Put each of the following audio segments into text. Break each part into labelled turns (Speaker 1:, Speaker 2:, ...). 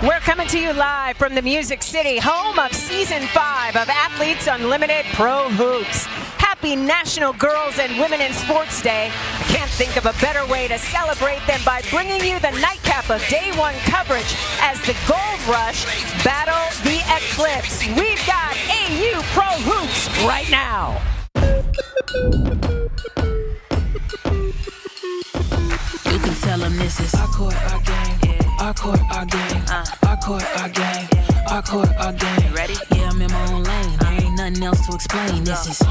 Speaker 1: We're coming to you live from the Music City, home of Season 5 of Athletes Unlimited Pro Hoops. Happy National Girls and Women in Sports Day. I can't think of a better way to celebrate than by bringing you the nightcap of Day 1 coverage as the Gold Rush battle the Eclipse. We've got AU Pro Hoops right now.
Speaker 2: You can tell them this is our court, our game, our court, our game, our court, our game, our court, our game.
Speaker 1: Ready?
Speaker 2: Yeah, I'm in my own lane. There ain't nothing else to explain. This is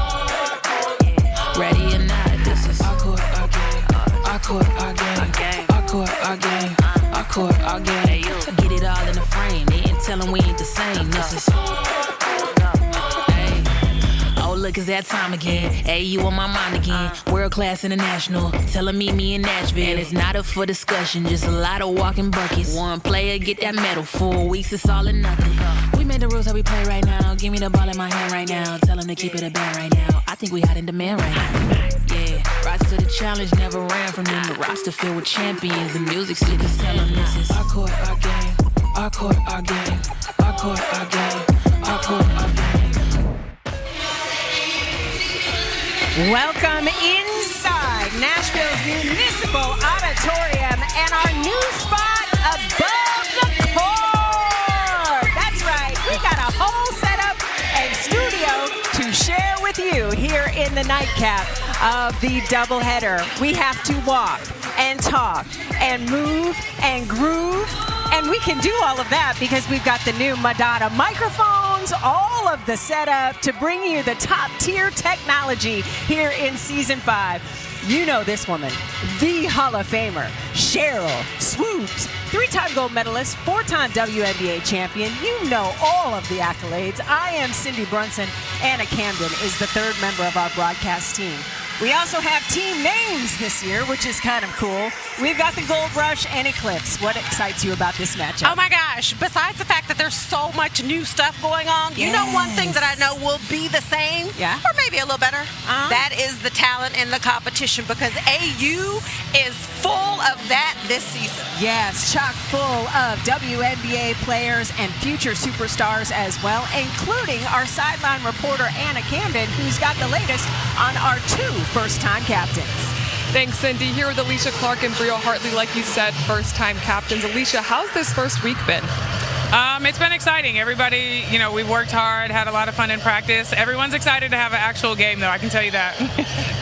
Speaker 2: ready or not. This is our court, our game, our court, our game, our court, our game, our court, our game. Get it all in the frame. They ain't telling we ain't the same. This is. Oh, look, it's that time again. Hey, you on my mind again. World class international. Tell them meet me in Nashville. And it's not up for discussion, just a lot of walking buckets. One player get that medal. 4 weeks, it's all or nothing. We made the rules how we play right now. Give me the ball in my hand right now. Tell them to keep it a band right now. I think we hot in demand right now. Yeah, rise to the challenge, never ran from them. The roster filled with champions. The music city, tell them this is our court, our game. Our court, our game. Our court, our game. Our court, our game.
Speaker 1: Welcome inside Nashville's Municipal Auditorium and our new spot above the court. That's right, we got a whole setup and studio to share with you here in the nightcap of the doubleheader. We have to walk and talk and move and groove, and we can do all of that because we've got the new Madonna microphones, all of the setup to bring you the top tier technology here in Season 5. You know this woman, the Hall of Famer, Cheryl Swoops, 3-time gold medalist, 4-time WNBA champion. You know all of the accolades. I am Cindy Brunson. Anna Camden is the third member of our broadcast team. We also have team names this year, which is kind of cool. We've got the Gold Rush and Eclipse. What excites you about this matchup?
Speaker 3: Oh my gosh, besides the fact that there's so much new stuff going on, you know one thing that I know will be the same, or maybe a little better, that is the talent in the competition, because AU is full of that this season.
Speaker 1: Yes, chock full of WNBA players and future superstars as well, including our sideline reporter, Anna Camden, who's got the latest on our 2 first-time captains.
Speaker 4: Thanks, Cindy. Here with Alicia Clark and Brio Hartley, like you said, first-time captains. Alicia, how's this first week been?
Speaker 5: It's been exciting. Everybody, we worked hard, had a lot of fun in practice. Everyone's excited to have an actual game, though, I can tell you that.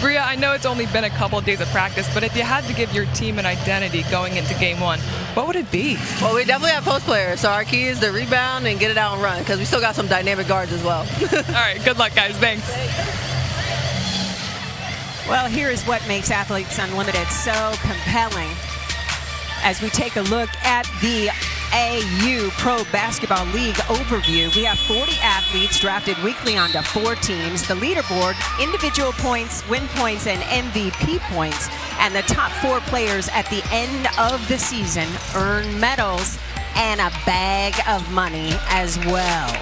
Speaker 4: Bria, I know it's only been a couple of days of practice, but if you had to give your team an identity going into Game 1, what would it be?
Speaker 6: Well, we definitely have post players, so our key is to rebound and get it out and run, because we still got some dynamic guards as well.
Speaker 4: All right, good luck, guys. Thanks.
Speaker 1: Well, here is what makes Athletes Unlimited so compelling. As we take a look at the AU Pro Basketball League overview, we have 40 athletes drafted weekly onto 4 teams. The leaderboard, individual points, win points, and MVP points. And the top 4 players at the end of the season earn medals and a bag of money as well.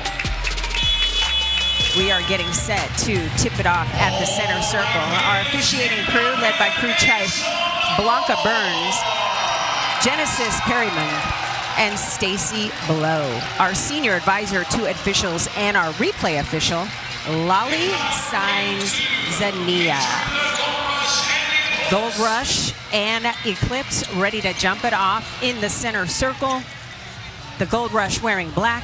Speaker 1: We are getting set to tip it off at the center circle. Our officiating crew, led by crew chief Blanca Burns, Genesis Perryman, and Stacy Blow. Our senior advisor to officials and our replay official, Lolly Sainz Zania. Gold Rush and Eclipse ready to jump it off in the center circle. The Gold Rush wearing black,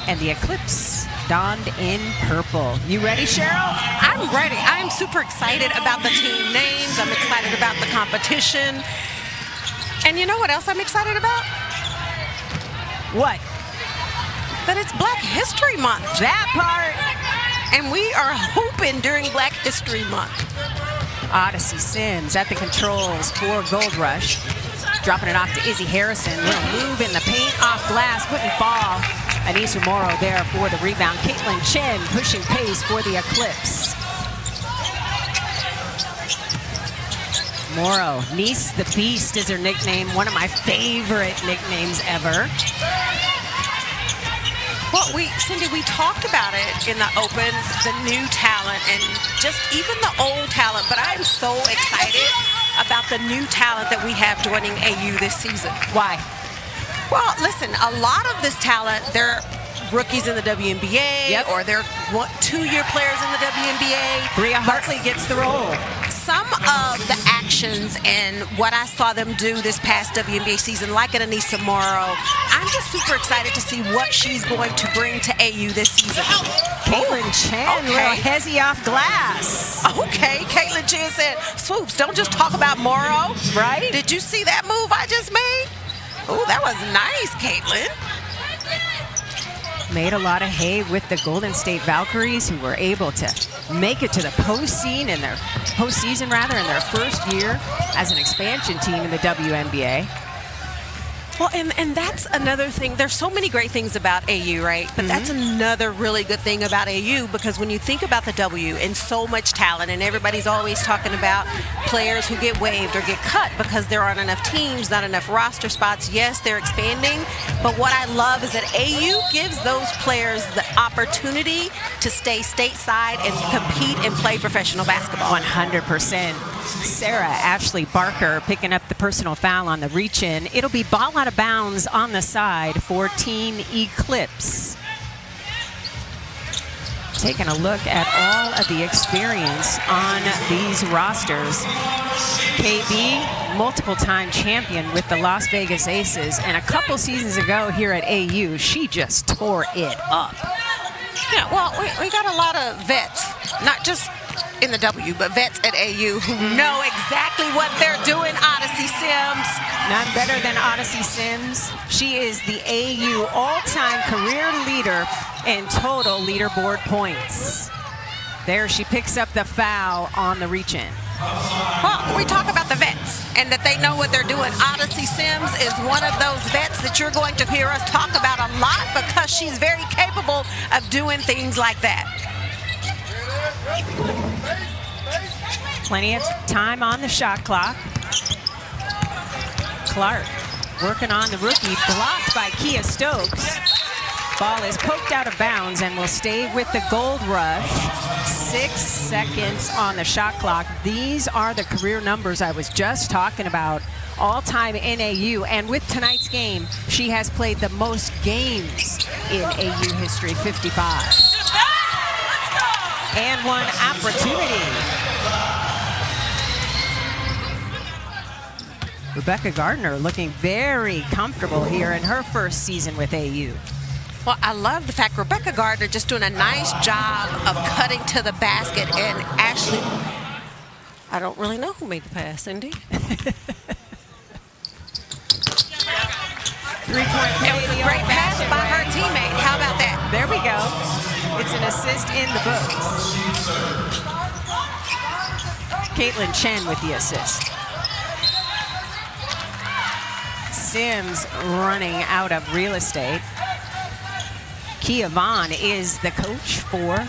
Speaker 1: and the Eclipse donned in purple. You ready, Cheryl?
Speaker 3: I'm ready. I'm super excited about the team names. I'm excited about the competition. And you know what else I'm excited about?
Speaker 1: What?
Speaker 3: That it's Black History Month.
Speaker 1: That part.
Speaker 3: And we are hoping during Black History Month.
Speaker 1: Odyssey Sims at the controls for Gold Rush. Dropping it off to Izzy Harrison. Little move in the paint, off glass, wouldn't fall. Anissa Morrow there for the rebound. Caitlin Chen pushing pace for the Eclipse. Morrow, Nice the Beast is her nickname. One of my favorite nicknames ever.
Speaker 3: Well, Cindy, we talked about it in the open, the new talent and just even the old talent, but I'm so excited about the new talent that we have joining AU this season.
Speaker 1: Why?
Speaker 3: Well, listen, a lot of this talent, they're rookies in the WNBA, or they're 2-year players in the WNBA.
Speaker 1: Bria Hartley gets the role.
Speaker 3: Some of the actions and what I saw them do this past WNBA season, like an Anissa Morrow, I'm just super excited to see what she's going to bring to AU this season.
Speaker 1: Caitlin Chen, little hezzy off glass.
Speaker 3: Okay, Caitlin Chen said, "Swoops, don't just talk about Morrow."
Speaker 1: Right?
Speaker 3: Did you see that move I just made? Oh, that was nice, Caitlin.
Speaker 1: Made a lot of hay with the Golden State Valkyries, who were able to make it to the postseason in their first year as an expansion team in the WNBA.
Speaker 3: Well, and that's another thing. There's so many great things about AU, right? But that's another really good thing about AU, because when you think about the W and so much talent, and everybody's always talking about players who get waived or get cut because there aren't enough teams, not enough roster spots. Yes, they're expanding, but what I love is that AU gives those players the opportunity to stay stateside and compete and play professional basketball.
Speaker 1: 100%. Sarah Ashley Barker picking up the personal foul on the reach-in. It'll be ball out of bounds on the side for Team Eclipse. Taking a look at all of the experience on these rosters. KB, multiple-time champion with the Las Vegas Aces, and a couple seasons ago here at AU, she just tore it up.
Speaker 3: Yeah, well, we got a lot of vets, not just in the W, but vets at AU who know exactly what they're doing. Odyssey Sims.
Speaker 1: None better than Odyssey Sims. She is the AU all-time career leader in total leaderboard points. There she picks up the foul on the reach-in.
Speaker 3: Well, we talk about the vets and that they know what they're doing. Odyssey Sims is one of those vets that you're going to hear us talk about a lot, because she's very capable of doing things like that.
Speaker 1: Plenty of time on the shot clock. Clark working on the rookie, blocked by Kia Stokes. Ball is poked out of bounds and will stay with the Gold Rush. 6 seconds on the shot clock. These are the career numbers I was just talking about. All-time in AU, and with tonight's game, she has played the most games in AU history, 55. And one opportunity. Rebecca Gardner looking very comfortable here in her first season with AU.
Speaker 3: Well, I love the fact Rebecca Gardner just doing a nice job of cutting to the basket, and Ashley, I don't really know who made the pass, Cindy.
Speaker 1: Three-point play.
Speaker 3: It was a great pass by her teammate. How about that?
Speaker 1: There we go. It's an assist in the books. Caitlin Chen with the assist. Sims running out of real estate. Kia Vaughn is the coach for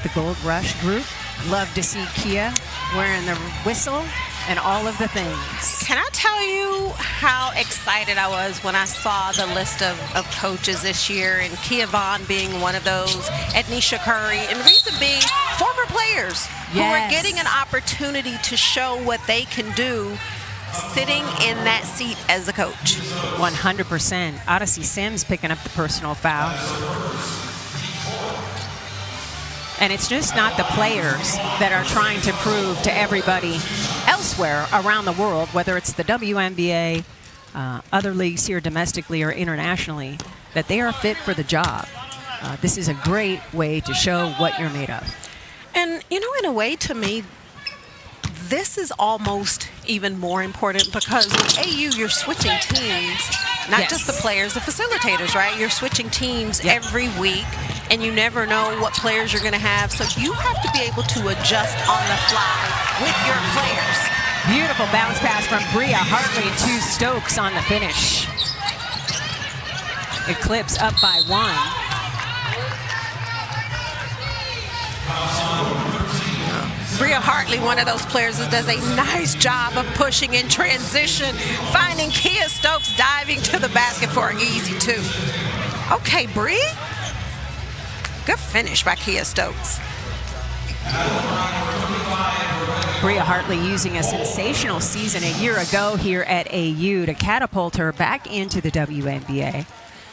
Speaker 1: the Gold Rush group. Love to see Kia wearing the whistle and all of the things.
Speaker 3: Can I tell you how excited I was when I saw the list of coaches this year, and Kia Vaughn being one of those, Ednisha Curry, and the reason being former players who are getting an opportunity to show what they can do sitting in that seat as a coach.
Speaker 1: 100%. Odyssey Sims picking up the personal foul. And it's just not the players that are trying to prove to everybody elsewhere around the world, whether it's the WNBA, other leagues here domestically or internationally, that they are fit for the job. This is a great way to show what you're made of.
Speaker 3: And, you know, in a way, to me, this is almost even more important, because with AU, you're switching teams, not just the players, the facilitators, right? You're switching teams every week, and you never know what players you're going to have. So you have to be able to adjust on the fly with your players.
Speaker 1: Beautiful bounce pass from Bria Hartley to Stokes on the finish. Eclipse up by 1.
Speaker 3: Bria Hartley, one of those players that does a nice job of pushing in transition, finding Kia Stokes diving to the basket for an easy 2. Okay, Bri. Good finish by Kia Stokes.
Speaker 1: Bria Hartley using a sensational season a year ago here at AU to catapult her back into the WNBA,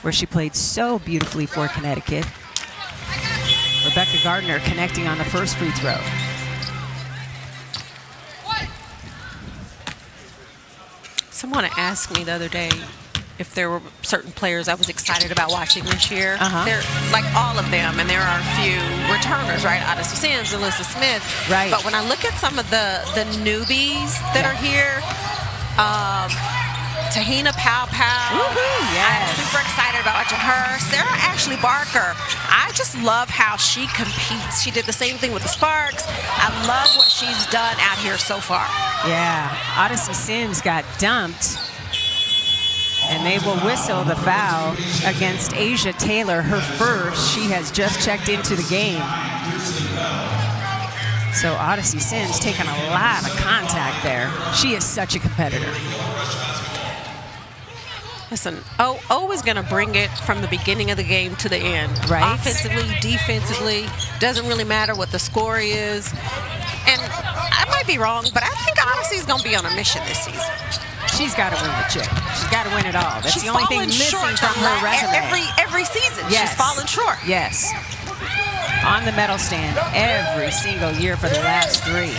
Speaker 1: where she played so beautifully for Connecticut. Rebecca Gardner connecting on the first free throw.
Speaker 3: Someone asked me the other day if there were certain players I was excited about watching this year. They're like all of them, and there are a few returners, right? Odyssey Sims, Alyssa Smith.
Speaker 1: Right.
Speaker 3: But when I look at some of the newbies that are here, Tahina Pow,
Speaker 1: yes.
Speaker 3: I'm super excited about watching her. Sarah Ashley Barker, I just love how she competes. She did the same thing with the Sparks. I love what she's done out here so far.
Speaker 1: Yeah, Odyssey Sims got dumped, and they will whistle the foul against Asia Taylor, her first. She has just checked into the game. So Odyssey Sims taking a lot of contact there. She is such a competitor.
Speaker 3: Listen, O is going to bring it from the beginning of the game to the end.
Speaker 1: Right.
Speaker 3: Offensively, defensively, doesn't really matter what the score is. And I might be wrong, but I think Odyssey's going to be on a mission this season.
Speaker 1: She's got to win the chip. She's got to win it all. That's
Speaker 3: She's
Speaker 1: the only thing
Speaker 3: fallen
Speaker 1: missing
Speaker 3: short
Speaker 1: from her resume.
Speaker 3: Every season,
Speaker 1: Yes.
Speaker 3: she's fallen short.
Speaker 1: Yes. On the medal stand every single year for the last three.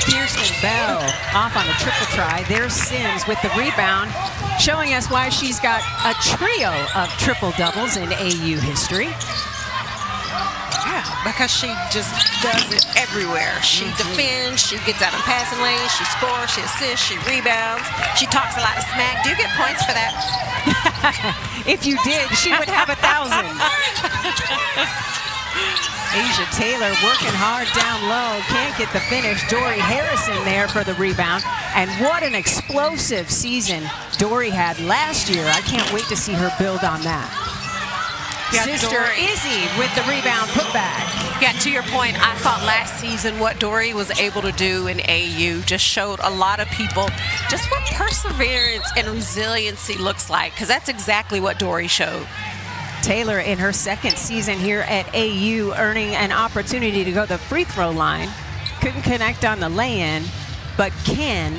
Speaker 1: Kirsten Bell off on the triple try. There's Sims with the rebound, showing us why she's got a trio of triple doubles in AU history.
Speaker 3: Yeah, because she just does it everywhere. She defends, she gets out in passing lanes, she scores, she assists, she rebounds, she talks a lot of smack. Do you get points for that?
Speaker 1: If you did, she would have 1,000. Asia Taylor working hard down low, can't get the finish. Dory Harrison there for the rebound. And what an explosive season Dory had last year. I can't wait to see her build on that.
Speaker 3: Yeah,
Speaker 1: Sister
Speaker 3: Dory.
Speaker 1: Izzy with the rebound putback.
Speaker 3: Yeah, to your point, I thought last season what Dory was able to do in AU just showed a lot of people just what perseverance and resiliency looks like, because that's exactly what Dory showed.
Speaker 1: Taylor in her second season here at AU, earning an opportunity to go to the free throw line. Couldn't connect on the lay-in, but can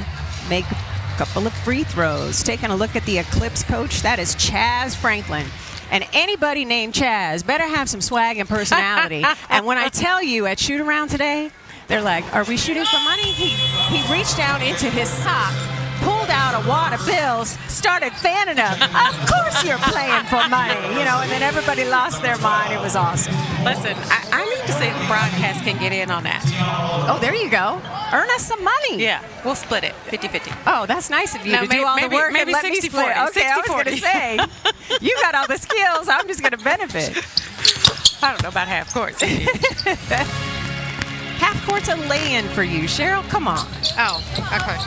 Speaker 1: make a couple of free throws. Taking a look at the Eclipse coach, that is Chaz Franklin. And anybody named Chaz better have some swag and personality. And when I tell you at shoot around today, they're like, are we shooting for money? He reached down into his sock, pulled out a wad of bills, started fanning them. Of course you're playing for money, you know, and then everybody lost their mind. It was awesome.
Speaker 3: Listen, I need to see if broadcast can get in on that.
Speaker 1: Oh, there you go. Earn us some money.
Speaker 3: Yeah, we'll split it 50-50.
Speaker 1: Oh, that's nice of you
Speaker 3: No,
Speaker 1: to do all the work
Speaker 3: maybe
Speaker 1: and let me
Speaker 3: 60-40.
Speaker 1: split. Okay, I was going to
Speaker 3: 60-40.
Speaker 1: say, you got all the skills. I'm just going to benefit.
Speaker 3: I don't know about half court.
Speaker 1: Half court's a lay-in for you, Cheryl. Come on.
Speaker 3: Oh, okay.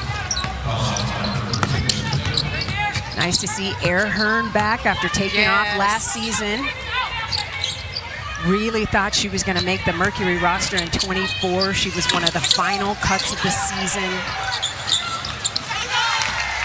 Speaker 1: Nice to see Hearn back after taking off last season. Really thought she was going to make the Mercury roster in 24. She was one of the final cuts of the season.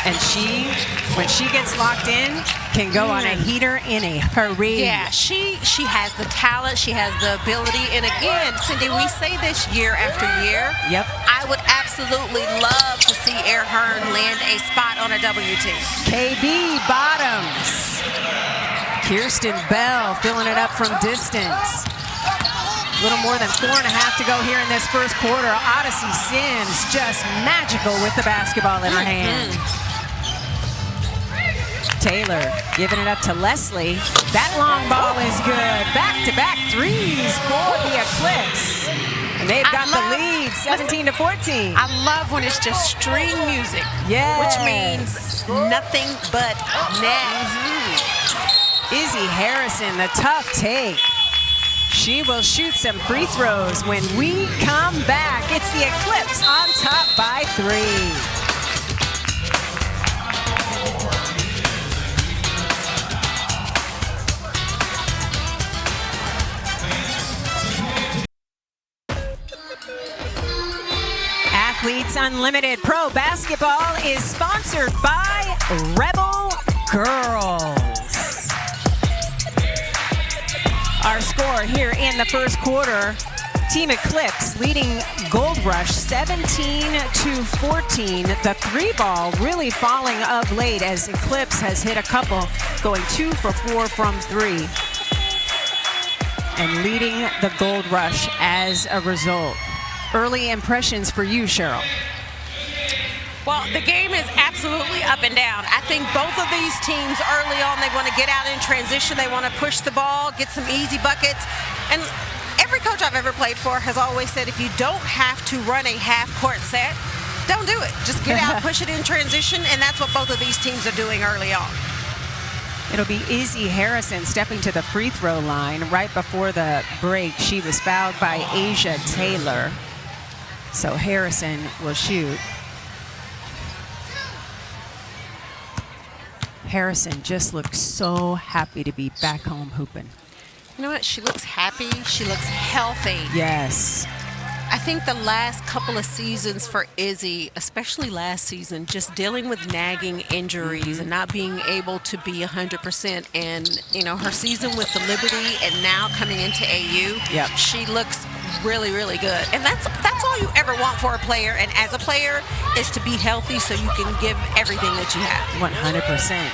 Speaker 1: And she, when she gets locked in, can go on a heater in a hurry.
Speaker 3: Yeah, she has the talent, she has the ability, and again, Cindy, we say this year after year.
Speaker 1: Yep.
Speaker 3: I would absolutely love to see Hearn land a spot on a WT.
Speaker 1: KB Bottoms. Kirsten Bell filling it up from distance. A little more than 4.5 to go here in this first quarter. Odyssey Sims just magical with the basketball in her hand. Taylor giving it up to Leslie. That long ball is good. Back-to-back threes for the Eclipse. And they've got the lead, 17-14.
Speaker 3: I love when it's just string music.
Speaker 1: Yes.
Speaker 3: Which means nothing but net.
Speaker 1: Izzy Harrison, the tough take. She will shoot some free throws when we come back. It's the Eclipse on top by 3. Athletes Unlimited Pro Basketball is sponsored by Rebel Girls. Our score here in the first quarter, Team Eclipse leading Gold Rush 17-14. The three ball really falling of late as Eclipse has hit a couple, going 2 for 4 from 3. And leading the Gold Rush as a result. Early impressions for you, Cheryl.
Speaker 3: Well, the game is absolutely up and down. I think both of these teams early on, they want to get out in transition. They want to push the ball, get some easy buckets. And every coach I've ever played for has always said if you don't have to run a half-court set, don't do it. Just get out, push it in transition, and that's what both of these teams are doing early on.
Speaker 1: It'll be Izzy Harrison stepping to the free throw line right before the break. She was fouled by Asia Taylor. So Harrison will shoot. Harrison just looks so happy to be back home hooping.
Speaker 3: You know what? She looks happy. She looks healthy.
Speaker 1: Yes.
Speaker 3: I think the last couple of seasons for Izzy, especially last season, just dealing with nagging injuries and not being able to be 100%. And, you know, her season with the Liberty and now coming into AU, she looks really, really good. And that's all you ever want for a player. And as a player is to be healthy so you can give everything that you have.
Speaker 1: 100%.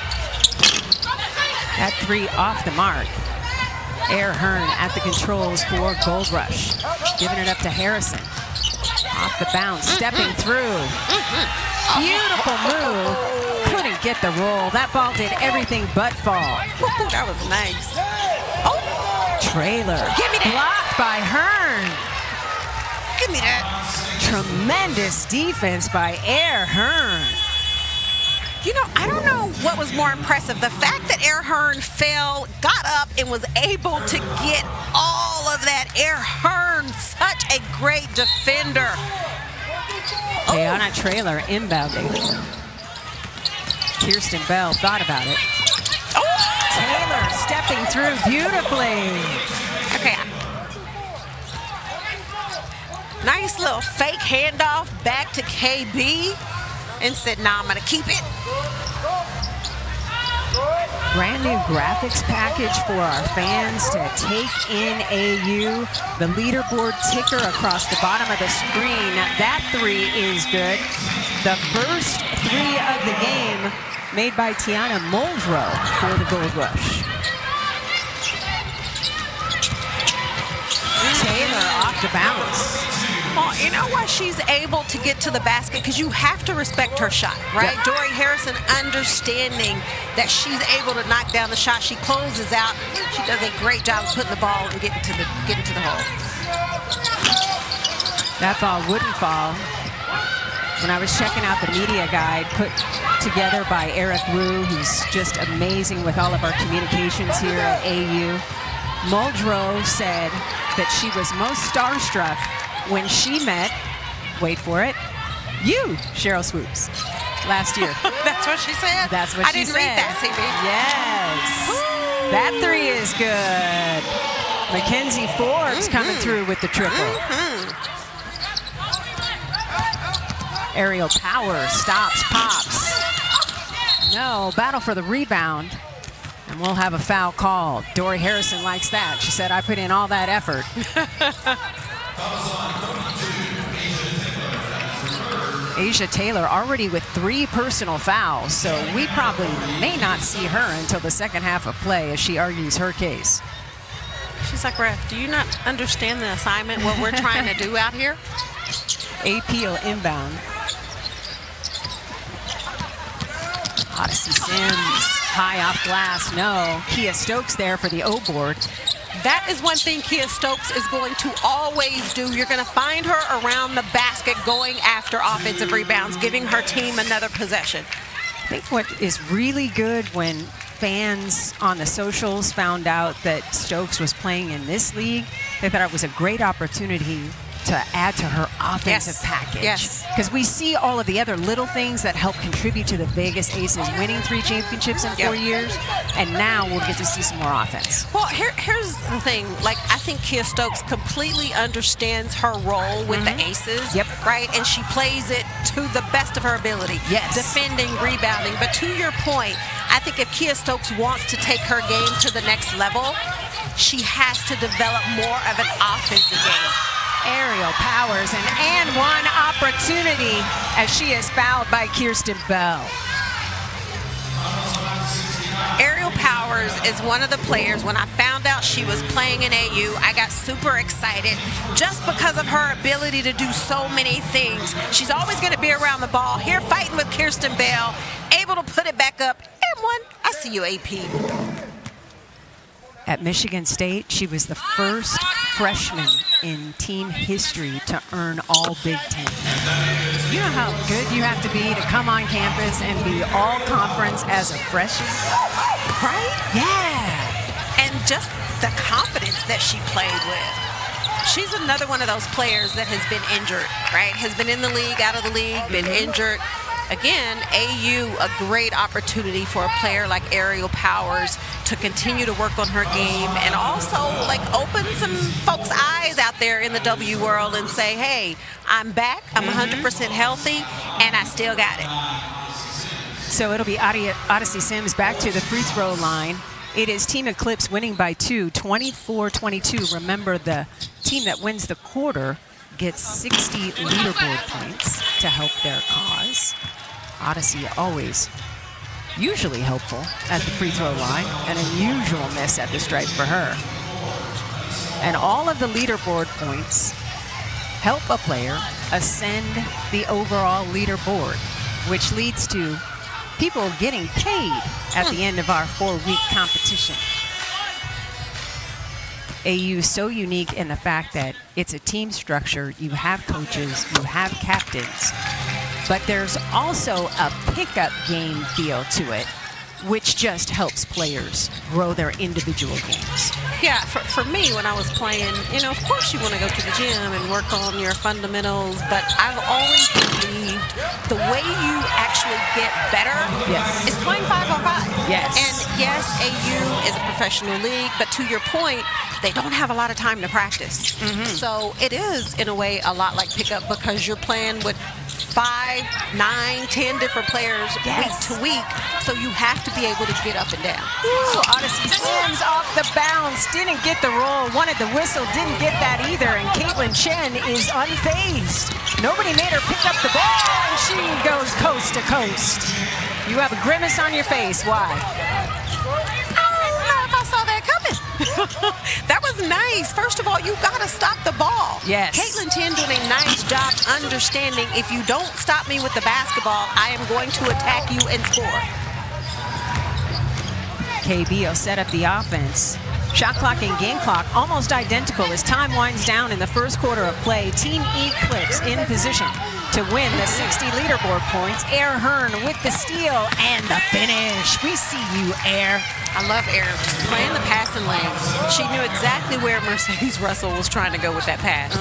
Speaker 1: That three off the mark. Air Hearn at the controls for Gold Rush. Giving it up to Harrison. Off the bounce, stepping through. Beautiful move. Couldn't get the roll. That ball did everything but fall.
Speaker 3: That was nice.
Speaker 1: Trailer.
Speaker 3: Give me that.
Speaker 1: Blocked by Hearn.
Speaker 3: Give me that.
Speaker 1: Tremendous defense by Air Hearn.
Speaker 3: You know, I don't know what was more impressive. The fact that Air Hearn fell, got up, and was able to get all of that. Air Hearn, such a great defender.
Speaker 1: Ayana Trailer inbounding. Kirsten Bell thought about it. Taylor stepping through beautifully.
Speaker 3: Okay. Nice little fake handoff back to KB. And said, nah, I'm going to keep it.
Speaker 1: Brand new graphics package for our fans to take in AU. The leaderboard ticker across the bottom of the screen. That three is good. The first three of the game made by Tiana Muldrow for the Gold Rush. Taylor off the bounce.
Speaker 3: Well, you know why she's able to get to the basket? Because you have to respect her shot, right? Yep. Dory Harrison understanding that she's able to knock down the shot. She closes out. She does a great job of putting the ball and getting to the hole.
Speaker 1: That ball wouldn't fall. When I was checking out the media guide put together by Eric Wu, who's just amazing with all of our communications here at AU, Muldrow said that she was most starstruck when she met, wait for it, you, Cheryl Swoops, last year.
Speaker 3: That's what she said?
Speaker 1: That's what she said.
Speaker 3: I didn't read that, CB.
Speaker 1: Yes. Woo. That three is good. Mackenzie Forbes coming through with the triple. Aerial power, stops, pops. No, battle for the rebound. And we'll have a foul call. Dory Harrison likes that. She said, I put in all that effort. Asia Taylor already with 3 personal fouls, so we probably may not see her until the second half of play as she argues her case.
Speaker 3: She's like, ref, do you not understand the assignment, what we're trying to do out here?
Speaker 1: AP will inbound. Odyssey Sims, high off glass, no. Kia Stokes there for the O board.
Speaker 3: That is one thing Kia Stokes is going to always do. You're going to find her around the basket going after offensive rebounds, giving her team another possession.
Speaker 1: I think what is really good when fans on the socials found out that Stokes was playing in this league, they thought it was a great opportunity to add to her offensive package.
Speaker 3: Yes.
Speaker 1: Because we see all of the other little things that help contribute to the Vegas Aces winning 3 championships in 4 years. And now we'll get to see some more offense.
Speaker 3: Well, here's the thing. Like, I think Kia Stokes completely understands her role with the Aces. Right? And she plays it to the best of her ability.
Speaker 1: Yes.
Speaker 3: Defending, rebounding. But to your point, I think if Kia Stokes wants to take her game to the next level, she has to develop more of an offensive game.
Speaker 1: Aerial Powers, an and one opportunity as she is fouled by Kirsten Bell.
Speaker 3: Aerial Powers is one of the players. When I found out she was playing in AU, I got super excited just because of her ability to do so many things. She's always going to be around the ball. Here fighting with Kirsten Bell, able to put it back up. And one, I see you, AP.
Speaker 1: At Michigan State, she was the first freshman in team history to earn all Big Ten. You know how good you have to be to come on campus and be all conference as a freshman?
Speaker 3: Right?
Speaker 1: Yeah.
Speaker 3: And just the confidence that she played with. She's another one of those players that has been injured, right? Has been in the league, out of the league, been injured. Again, AU, a great opportunity for a player like Aerial Powers to continue to work on her game and also like open some folks' eyes out there in the W world and say, hey, I'm back, I'm 100% healthy, and I still got it.
Speaker 1: So it'll be Odyssey Sims back to the free throw line. It is Team Eclipse winning by 2, 24-22. Remember, the team that wins the quarter gets 60 leaderboard points to help their cause. Odyssey always usually helpful at the free throw line. An unusual miss at the stripe for her. And all of the leaderboard points help a player ascend the overall leaderboard, which leads to people getting paid at the end of our 4-week competition. AU is so unique in the fact that it's a team structure. You have coaches, you have captains, but there's also a pickup game feel to it, which just helps players grow their individual games.
Speaker 3: Yeah, for me, when I was playing, you know, of course you want to go to the gym and work on your fundamentals, but I've always believed the way you actually get better is playing 5-on-5.
Speaker 1: Yes.
Speaker 3: And yes, AU is a professional league, but to your point, they don't have a lot of time to practice. So it is, in a way, a lot like pickup because you're playing with 5, 9, 10 different players week to week, so you have to be able to get up and down.
Speaker 1: Ooh, Odyssey Sims off the bounce, didn't get the roll, wanted the whistle, didn't get that either, and Caitlin Chen is unfazed. Nobody made her pick up the ball, and she goes coast to coast. You have a grimace on your face, why?
Speaker 3: I don't know if I saw that coming. That was nice. First of all, you got to stop the ball.
Speaker 1: Yes.
Speaker 3: Caitlin Chen doing a nice job understanding if you don't stop me with the basketball, I am going to attack you and score.
Speaker 1: KB will set up the offense. Shot clock and game clock almost identical as time winds down in the first quarter of play. Team Eclipse in position to win the 60 leaderboard points. Air Hearn with the steal and the finish. We see you, Air.
Speaker 3: I love Air just playing the passing lane. She knew exactly where Mercedes Russell was trying to go with that pass.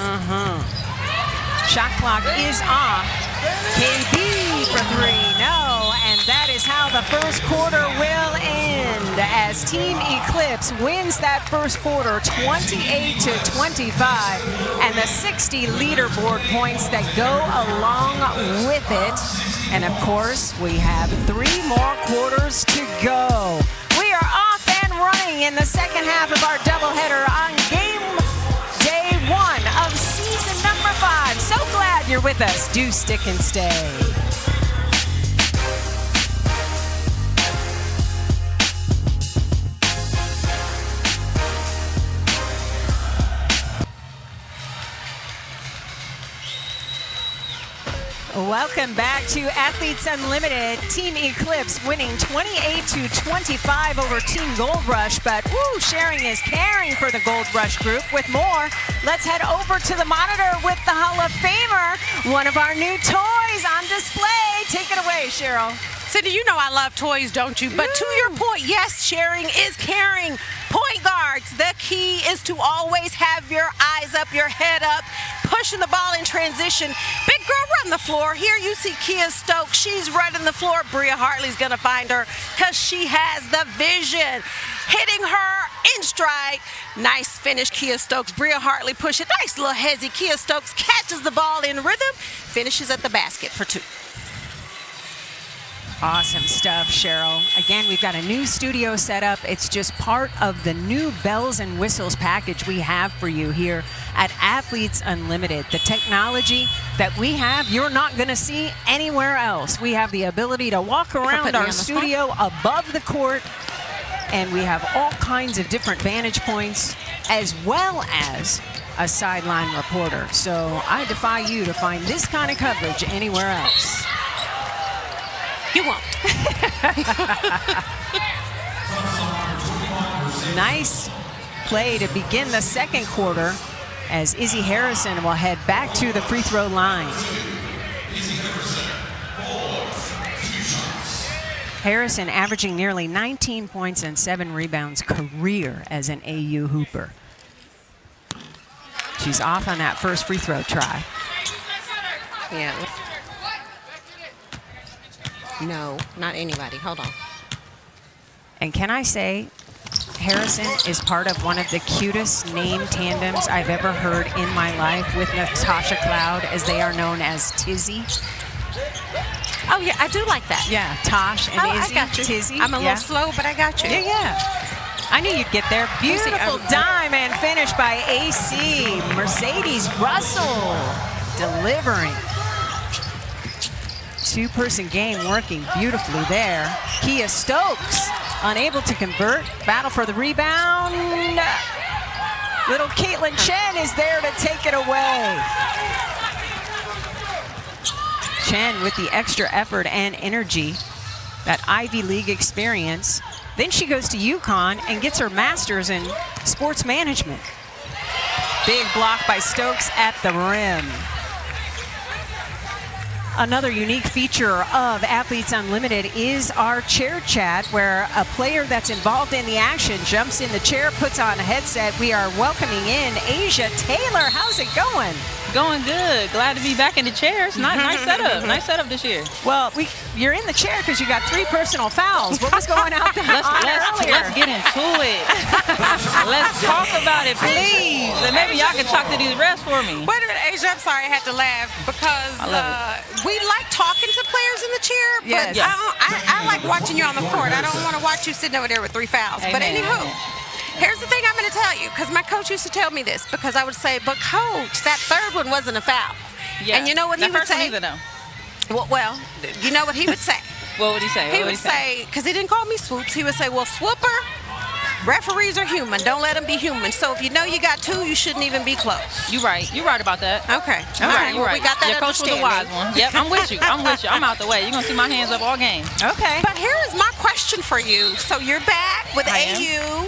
Speaker 1: Shot clock is off. KB for 3. No, and that is how the first quarter will end as Team Eclipse wins that first quarter 28-25, and the 60 leaderboard points that go along with it. And of course, we have 3 more quarters to go. We are off and running in the second half of our doubleheader on game day 1 of season number 5. So glad you're with us. Do stick and stay. Welcome back to Athletes Unlimited. Team Eclipse winning 28-25 over Team Gold Rush, but sharing is caring for the Gold Rush group. With more, let's head over to the monitor with the Hall of Famer, one of our new toys on display. Take it away, Cheryl.
Speaker 3: Cindy, you know I love toys, don't you? But to your point, yes, sharing is caring. Point guards, the key is to always have your eyes up, your head up, pushing the ball in transition. Big girl, run the floor. Here you see Kia Stokes. She's running the floor. Bria Hartley's going to find her because she has the vision. Hitting her in stride. Nice finish, Kia Stokes. Bria Hartley push it. Nice little hezzy. Kia Stokes catches the ball in rhythm, finishes at the basket for 2.
Speaker 1: Awesome stuff, Cheryl. Again, we've got a new studio set up. It's just part of the new bells and whistles package we have for you here at Athletes Unlimited. The technology that we have, you're not going to see anywhere else. We have the ability to walk around our studio above the court, and we have all kinds of different vantage points, as well as a sideline reporter. So I defy you to find this kind of coverage anywhere else.
Speaker 3: You won't.
Speaker 1: Nice play to begin the second quarter as Izzy Harrison will head back to the free throw line. Harrison averaging nearly 19 points and 7 rebounds career as an AU hooper. She's off on that first free throw try.
Speaker 3: Yeah. No, not anybody. Hold on.
Speaker 1: And can I say, Harrison is part of one of the cutest name tandems I've ever heard in my life with Natasha Cloud, as they are known as Tizzy.
Speaker 3: Oh, yeah, I do like that.
Speaker 1: Yeah, Tosh and Izzy.
Speaker 3: I got you.
Speaker 1: Tizzy.
Speaker 3: I'm a little slow, but I got you.
Speaker 1: Yeah. I knew you'd get there. Beautiful dime finish by AC. Mercedes Russell delivering. Two-person game working beautifully there. Kia Stokes unable to convert. Battle for the rebound. Little Caitlin Chen is there to take it away. Chen with the extra effort and energy, that Ivy League experience. Then she goes to UConn and gets her master's in sports management. Big block by Stokes at the rim. Another unique feature of Athletes Unlimited is our chair chat, where a player that's involved in the action jumps in the chair, puts on a headset. We are welcoming in Asia Taylor. How's it going?
Speaker 7: Going good. Glad to be back in the chairs. Nice setup. Nice setup this year.
Speaker 1: Well, you're in the chair because you got 3 personal fouls. What was going on there?
Speaker 7: Let's get into it. Let's talk about it, please. And maybe y'all can talk to these refs for me.
Speaker 3: Wait a minute, Asia, I'm sorry, I had to laugh because we like talking to players in the chair, but
Speaker 1: yes.
Speaker 3: I like watching you on the court. I don't want to watch you sitting over there with 3 fouls.
Speaker 7: Amen.
Speaker 3: But anywho, here's the thing I'm going to tell you, because my coach used to tell me this, because I would say, but coach, that third one wasn't a foul.
Speaker 7: Yeah.
Speaker 3: And you know what he would say?
Speaker 7: Either,
Speaker 3: Well, you know what he would say?
Speaker 7: What would he say?
Speaker 3: He would say, because he didn't call me swoops, he would say, well, swooper, referees are human. Don't let them be human. So if you know you got 2, you shouldn't even be close.
Speaker 7: You're right. You're right about that.
Speaker 3: Okay.
Speaker 7: You're right.
Speaker 3: Well, we got that
Speaker 7: Your coach was a wise one. Yep, I'm with you. I'm out the way. You're going to see my hands up all game.
Speaker 1: Okay.
Speaker 3: But here is my question for you. So you're back with AU.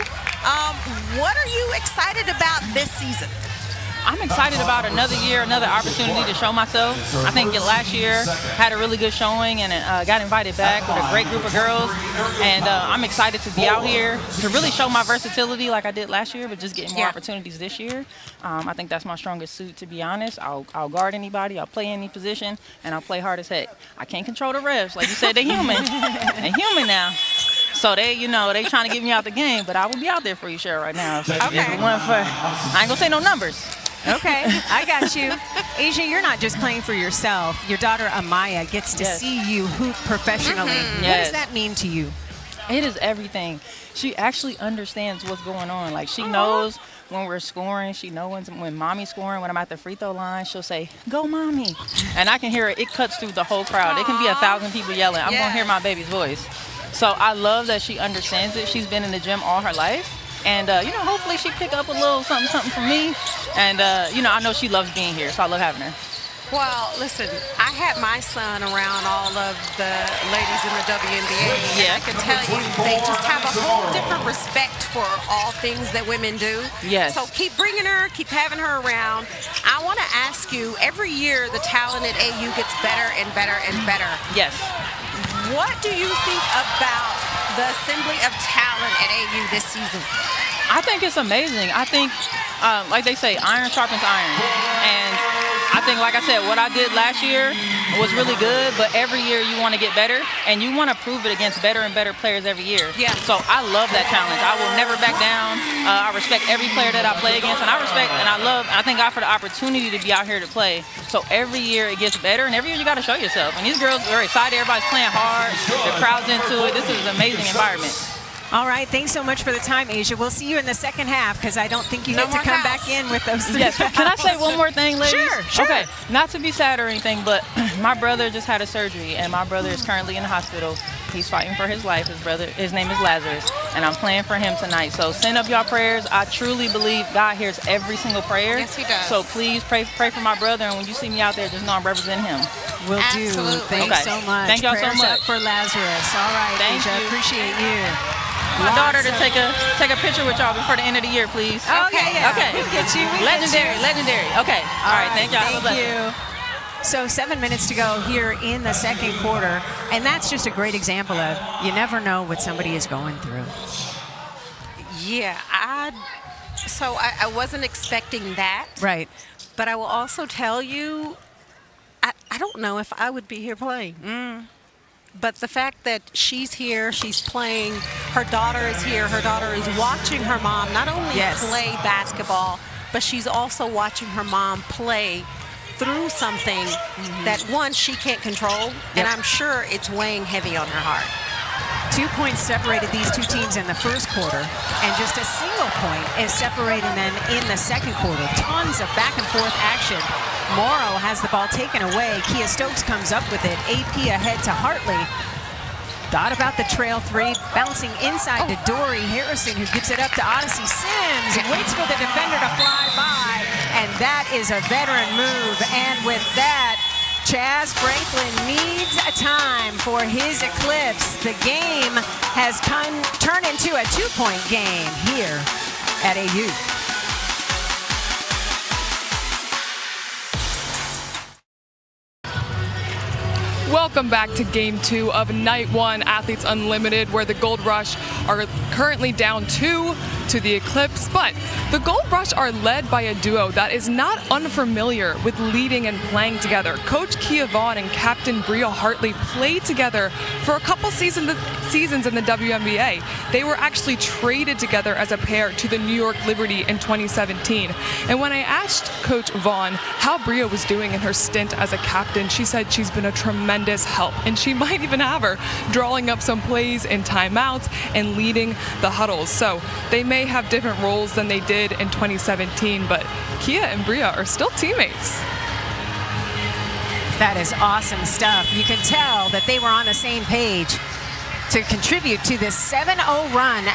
Speaker 3: What are you excited about this season?
Speaker 7: I'm excited about another year, another opportunity to show myself. I think last year had a really good showing and got invited back with a great group of girls. And I'm excited to be out here to really show my versatility like I did last year, but just getting more opportunities this year. I think that's my strongest suit, to be honest. I'll guard anybody, I'll play any position, and I'll play hard as heck. I can't control the refs. Like you said, they're human. They're human now. So they trying to get me out the game, but I will be out there for you, Cheryl, right now. So
Speaker 3: okay.
Speaker 7: I ain't gonna say no numbers.
Speaker 1: Okay, I got you. Asia, you're not just playing for yourself. Your daughter Amaya gets to see you hoop professionally. What does that mean to you?
Speaker 7: It is everything. She actually understands what's going on. Like, she knows when we're scoring. She knows when mommy's scoring. When I'm at the free throw line, she'll say, "Go, mommy." And I can hear it. It cuts through the whole crowd. It can be 1,000 people yelling. I'm going to hear my baby's voice. So I love that she understands it. She's been in the gym all her life. And, hopefully she pick up a little something from me. And, I know she loves being here, so I love having her.
Speaker 3: Well, listen, I had my son around all of the ladies in the WNBA.
Speaker 7: Yeah.
Speaker 3: And I can tell you, they just have a whole different respect for all things that women do.
Speaker 7: Yes.
Speaker 3: So keep bringing her, keep having her around. I want to ask you, every year the talent at AU gets better and better and better.
Speaker 7: Yes.
Speaker 3: What do you think about the assembly of talent at AU this season?
Speaker 7: I think it's amazing. I think, like they say, iron sharpens iron. And I think, like I said, what I did last year was really good, but every year you want to get better, and you want to prove it against better and better players every year.
Speaker 3: Yeah.
Speaker 7: So I love that challenge. I will never back down. I respect every player that I play against, and I thank God for the opportunity to be out here to play. So every year it gets better, and every year you got to show yourself. And these girls are excited. Everybody's playing hard. The crowd's into it. This is an amazing environment.
Speaker 1: All right, thanks so much for the time, Asia. We'll see you in the second half because I don't think you get to come back in with those 3
Speaker 7: Yes. Can I say one more thing, ladies?
Speaker 1: Sure.
Speaker 7: Okay, not to be sad or anything, but my brother just had a surgery, and my brother is currently in the hospital. He's fighting for his life. His name is Lazarus, and I'm praying for him tonight. So send up your prayers. I truly believe God hears every single prayer.
Speaker 3: Yes, he does.
Speaker 7: So please pray for my brother, and when you see me out there, just know I'm representing him.
Speaker 1: Will
Speaker 3: Absolutely.
Speaker 1: do. Thanks so much.
Speaker 7: Thank y'all so
Speaker 1: Prayers
Speaker 7: much.
Speaker 1: up for Lazarus. All right,
Speaker 7: Thank
Speaker 1: Asia.
Speaker 7: you.
Speaker 1: Appreciate you.
Speaker 7: My daughter to take a picture with y'all before the end of the year, please.
Speaker 1: Okay, yeah.
Speaker 7: Okay.
Speaker 1: We'll get you.
Speaker 7: Legendary. Okay. All right. Thank y'all. Have a blessing.
Speaker 1: Thank you. So 7 minutes to go here in the second quarter, and that's just a great example of you never know what somebody is going through.
Speaker 3: Yeah, I wasn't expecting that.
Speaker 1: Right.
Speaker 3: But I will also tell you, I don't know if I would be here playing. But the fact that she's here, she's playing, her daughter is here, her daughter is watching her mom not only play basketball, but she's also watching her mom play through something that, one, she can't control, and I'm sure it's weighing heavy on her heart.
Speaker 1: 2 points separated these two teams in the first quarter, and just a single point is separating them in the second quarter. Tons of back and forth action. Morrow has the ball taken away. Kia Stokes comes up with it. AP ahead to Hartley. Thought about the trail three, bouncing inside to Dory Harrison, who gives it up to Odyssey Sims, waits for the defender to fly by, and that is a veteran move. And with that, Chaz Franklin needs a time for his Eclipse. The game has turned into a 2-point game here at AU.
Speaker 4: Welcome back to Game 2 of Night 1 Athletes Unlimited, where the Gold Rush are currently down 2 to the Eclipse, but the Gold Rush are led by a duo that is not unfamiliar with leading and playing together. Coach Kia Vaughn and Captain Bria Hartley played together for a couple seasons in the WNBA. They were actually traded together as a pair to the New York Liberty in 2017. And when I asked Coach Vaughn how Bria was doing in her stint as a captain, she said she's been a tremendous help, and she might even have her drawing up some plays in timeouts and leading the huddles. So they may have different roles than they did in 2017, but Kia and Bria are still teammates.
Speaker 1: That is awesome stuff. You can tell that they were on the same page to contribute to this 7-0 run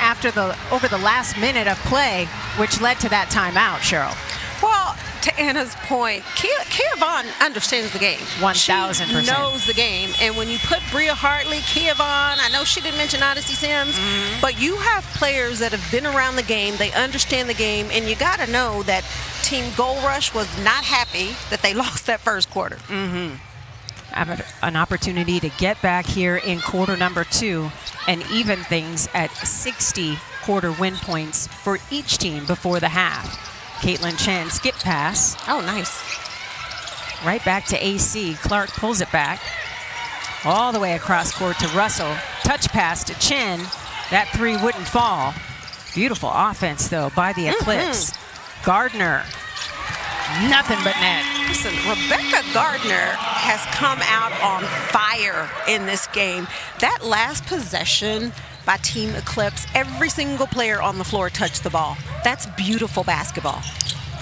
Speaker 1: over the last minute of play, which led to that timeout, Cheryl.
Speaker 3: Well, to Anna's point, Kia Vaughn understands the game.
Speaker 1: 1,000%.
Speaker 3: She knows the game. And when you put Bria Hartley, Kia Vaughn, I know she didn't mention Odyssey Sims, but you have players that have been around the game, they understand the game, and you got to know that Team Gold Rush was not happy that they lost that first quarter.
Speaker 1: Have an opportunity to get back here in quarter number 2 and even things at 60 quarter win points for each team before the half. Caitlin Chen skip pass.
Speaker 3: Oh, nice.
Speaker 1: Right back to AC. Clark pulls it back all the way across court to Russell. Touch pass to Chen. That three wouldn't fall. Beautiful offense, though, by the Eclipse. Gardner. Nothing but net.
Speaker 3: Listen, Rebecca Gardner has come out on fire in this game. That last possession by Team Eclipse, every single player on the floor touched the ball. That's beautiful basketball.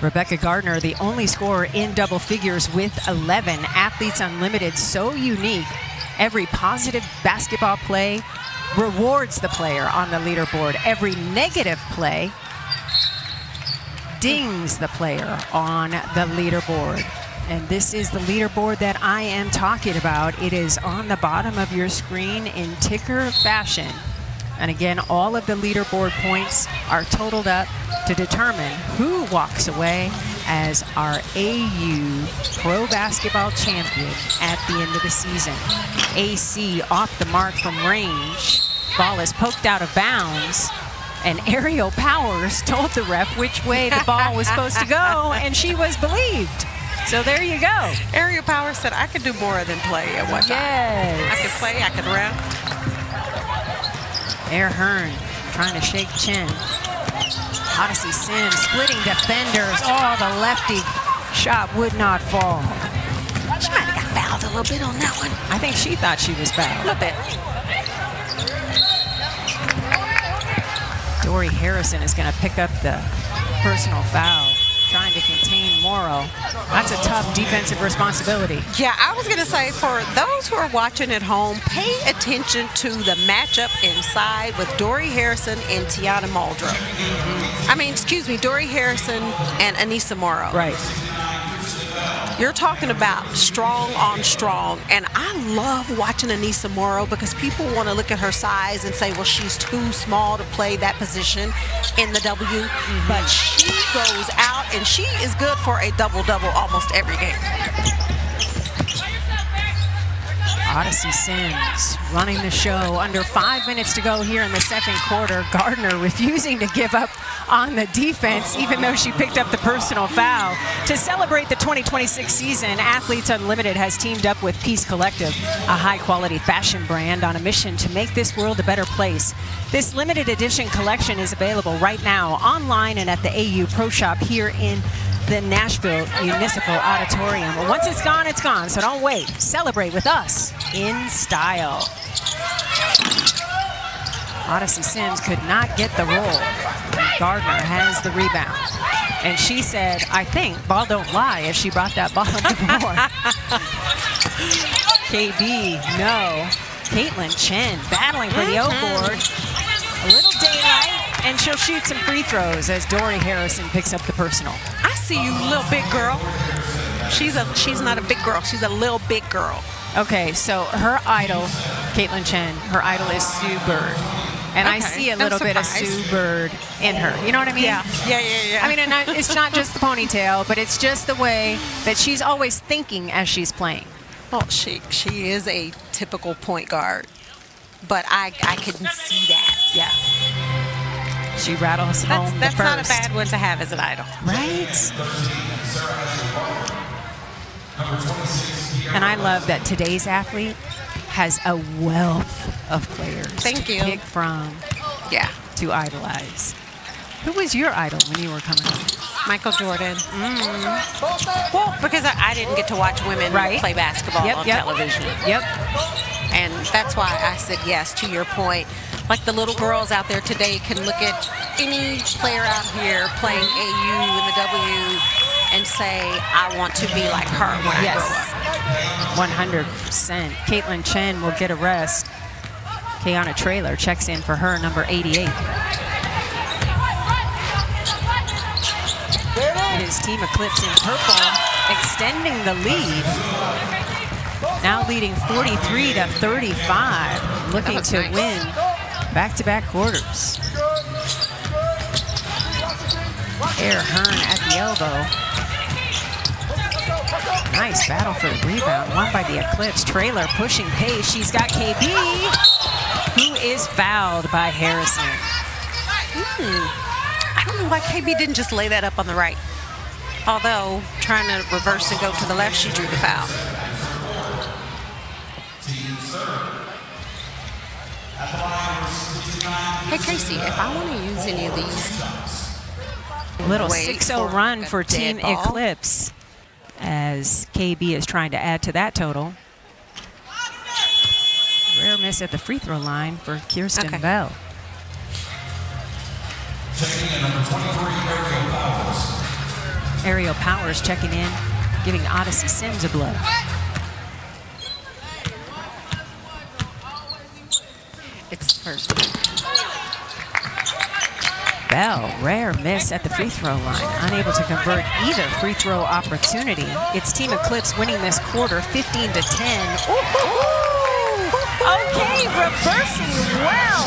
Speaker 1: Rebecca Gardner, the only scorer in double figures with 11. Athletes Unlimited, so unique. Every positive basketball play rewards the player on the leaderboard. Every negative play dings the player on the leaderboard. And this is the leaderboard that I am talking about. It is on the bottom of your screen in ticker fashion. And again, all of the leaderboard points are totaled up to determine who walks away as our AU Pro Basketball Champion at the end of the season. AC off the mark from range. Ball is poked out of bounds. And Ariel Powers told the ref which way the ball was supposed to go, and she was believed. So there you go.
Speaker 3: Aerial Power said I could do more than play at one time.
Speaker 1: Yes.
Speaker 3: I could play, I could ref.
Speaker 1: Air Hearn trying to shake Chen. Odyssey Sims splitting defenders. Oh, the lefty shot would not fall.
Speaker 3: She might have got fouled a little bit on that one.
Speaker 1: I think she thought she was fouled.
Speaker 3: A little bit.
Speaker 1: Dory Harrison is going to pick up the personal foul, trying to contain Morrow. That's a tough defensive responsibility.
Speaker 3: Yeah, I was going to say, for those who are watching at home, pay attention to the matchup inside with Dory Harrison and Tiana Muldrow. I mean, excuse me, Dory Harrison and Anissa Morrow.
Speaker 1: Right.
Speaker 3: You're talking about strong on strong, and I love watching Anissa Morrow because people want to look at her size and say, well, she's too small to play that position in the W, but she goes out and she is good for a double-double almost every game.
Speaker 1: Odyssey Sims running the show. Under 5 minutes to go here in the second quarter. Gardner refusing to give up on the defense, even though she picked up the personal foul. To celebrate the 2026 season, Athletes Unlimited has teamed up with Peace Collective, a high-quality fashion brand on a mission to make this world a better place. This limited edition collection is available right now online and at the AU Pro Shop here in the Nashville Municipal Auditorium. Once it's gone, so don't wait. Celebrate with us in style. Odyssey Sims could not get the roll. Gardner has the rebound. And she said, I think, ball don't lie, as she brought that ball up the floor. KB, no. Caitlin Chen battling for the O board. A little daylight, and she'll shoot some free throws as Dory Harrison picks up the personal.
Speaker 3: I see you, little big girl. She's not a big girl. She's a little big girl.
Speaker 1: Okay, so her idol, Caitlin Chen, her idol is Sue Bird. And I see a little bit of Sue Bird in her. You know what I mean?
Speaker 3: Yeah.
Speaker 1: I mean, and it's not just the ponytail, but it's just the way that she's always thinking as she's playing.
Speaker 3: Well, she is a typical point guard, but I can see that.
Speaker 1: Yeah. She rattles home the
Speaker 3: That's
Speaker 1: first.
Speaker 3: not a bad one to have as an idol.
Speaker 1: Right? And I love that today's athlete has a wealth of players
Speaker 3: Thank
Speaker 1: to
Speaker 3: you.
Speaker 1: pick from,
Speaker 3: Yeah.
Speaker 1: to idolize. Who was your idol when you were coming up?
Speaker 3: Michael Jordan. Well, because I didn't get to watch women play basketball on television.
Speaker 1: Yep.
Speaker 3: And that's why I said yes to your point. Like the little girls out there today can look at any player out here playing AU in the W and say, I want to be like her when I grow up.
Speaker 1: 100%. Caitlin Chen will get a rest. Kiana Traylor checks in for her, number 88. It is Team Eclipse in purple, extending the lead. Now leading 43-35, looking to win back-to-back quarters. Air Hearn at the elbow. Nice battle for the rebound, won by the Eclipse. Traylor pushing pace. She's got KB, who is fouled by Harrison.
Speaker 3: I don't know why KB didn't just lay that up on the right. Although, trying to reverse and go to the left, she drew the foul. Hey, Casey, if I want to use any of these.
Speaker 1: Little 6-0 run for Team Eclipse as KB is trying to add to that total. Rare miss at the free throw line for Kirsten Bell.
Speaker 8: Checking in number 23, Aerial Powers.
Speaker 1: Aerial Powers checking in, giving Odyssey Sims a blow.
Speaker 3: It's first.
Speaker 1: Bell, rare miss at the free throw line, unable to convert either free throw opportunity. It's Team Eclipse winning this quarter 15-10. Okay, reversing well.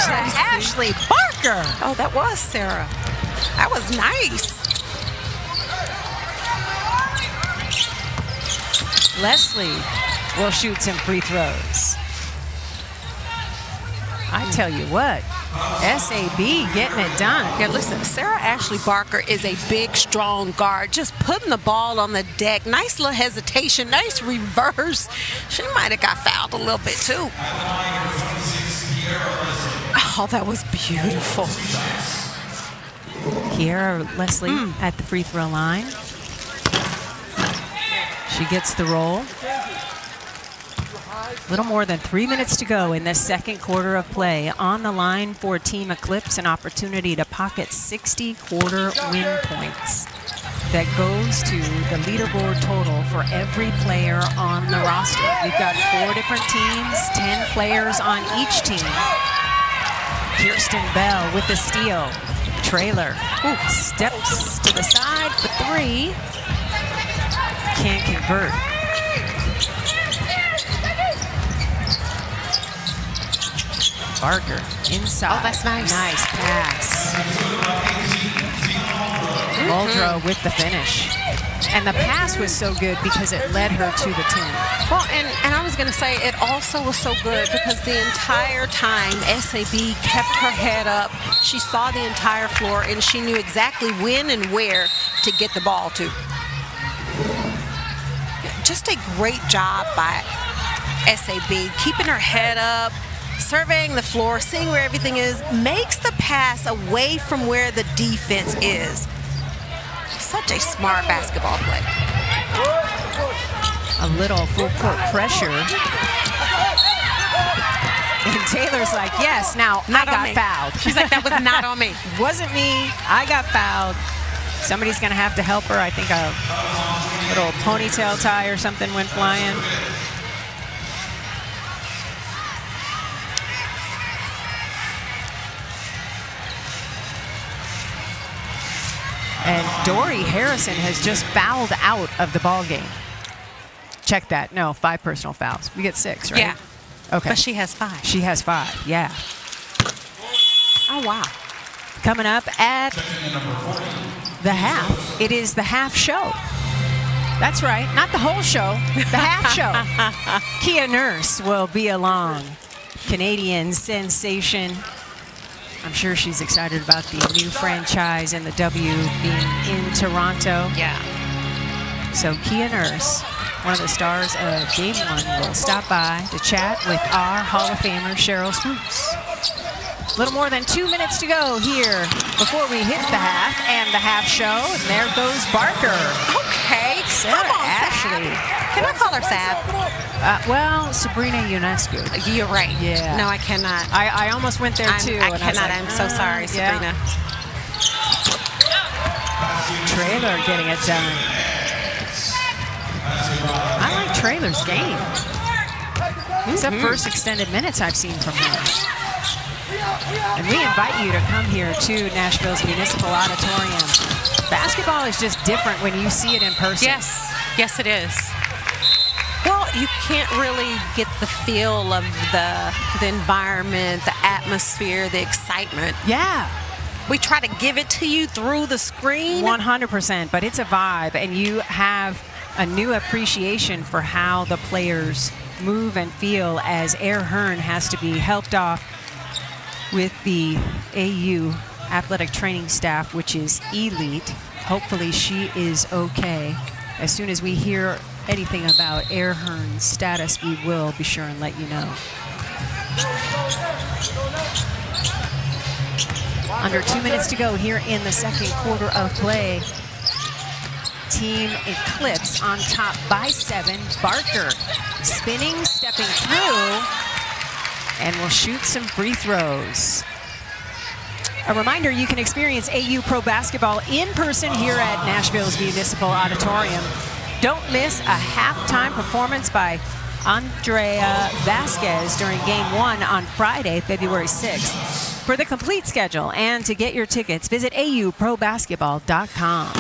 Speaker 1: Sarah Ashley Barker.
Speaker 3: Oh, that was Sarah. That was nice. Leslie
Speaker 1: will shoot some free throws. I tell you what, SAB getting it done.
Speaker 3: Yeah, listen, Sarah Ashley Barker is a big, strong guard. Just putting the ball on the deck. Nice little hesitation, nice reverse. She might have got fouled a little bit, too. Oh, that was beautiful.
Speaker 1: Kiera Leslie at the free throw line. She gets the roll. A little more than 3 minutes to go in the second quarter of play. On the line for Team Eclipse, an opportunity to pocket 60 quarter win points. That goes to the leaderboard total for every player on the roster. We've got 4 different teams, 10 players on each team. Kirsten Bell with the steal. Trailer steps to the side for 3. Can't convert. Barker inside.
Speaker 3: Oh, that's nice.
Speaker 1: Nice pass. Muldrow with the finish. And the pass was so good because it led her to the 10.
Speaker 3: Well, and I was going to say it also was so good because the entire time SAB kept her head up. She saw the entire floor and she knew exactly when and where to get the ball to. Just a great job by SAB, keeping her head up, surveying the floor, seeing where everything is, makes the pass away from where the defense is. Such a smart basketball play.
Speaker 1: A little full court pressure. And Taylor's like, yes, now I got fouled.
Speaker 3: She's like, that was not on me.
Speaker 1: Wasn't me. I got fouled. Somebody's going to have to help her. I think a little ponytail tie or something went flying. And Dory Harrison has just fouled out of the ball game. Check that. No, 5 personal fouls. We get 6, right?
Speaker 3: Yeah.
Speaker 1: Okay.
Speaker 3: But she has 5.
Speaker 1: She has 5, yeah.
Speaker 3: Oh, wow.
Speaker 1: Coming up at the half, it is the half show. That's right, not the whole show, the half show. Kia Nurse will be along. Canadian sensation. I'm sure she's excited about the new franchise and the W being in Toronto.
Speaker 3: Yeah.
Speaker 1: So Kia Nurse, one of the stars of Game 1, will stop by to chat with our Hall of Famer, Cheryl Swoops. A little more than 2 minutes to go here before we hit the half and the half show. And there goes Barker.
Speaker 3: Okay,
Speaker 1: Sarah
Speaker 3: come on,
Speaker 1: Ashley.
Speaker 3: Sab. Can I call her Sab?
Speaker 1: Well, Sabrina Ionescu.
Speaker 3: You're right.
Speaker 1: Yeah.
Speaker 3: No, I cannot.
Speaker 1: I almost went there too.
Speaker 3: I cannot. I'm so sorry, Sabrina.
Speaker 1: Trailer getting it done. I like Trailer's game. It's the first extended minutes I've seen from her. And we invite you to come here to Nashville's Municipal Auditorium. Basketball is just different when you see it in person.
Speaker 3: Yes. Yes, it is. Well, you can't really get the feel of the environment, the atmosphere, the excitement.
Speaker 1: Yeah.
Speaker 3: We try to give it to you through the screen.
Speaker 1: 100%, but it's a vibe, and you have a new appreciation for how the players move and feel as Air Hearn has to be helped off with the AU athletic training staff, which is elite. Hopefully she is okay. As soon as we hear anything about Air Hearn's status, we will be sure and let you know. Under 2 minutes to go here in the second quarter of play. Team Eclipse on top by 7. Barker spinning, stepping through, and will shoot some free throws. A reminder, you can experience AU Pro Basketball in person here at Nashville's Municipal Auditorium. Don't miss a halftime performance by Andrea Vasquez during Game 1 on Friday, February 6th. For the complete schedule and to get your tickets, visit auprobasketball.com.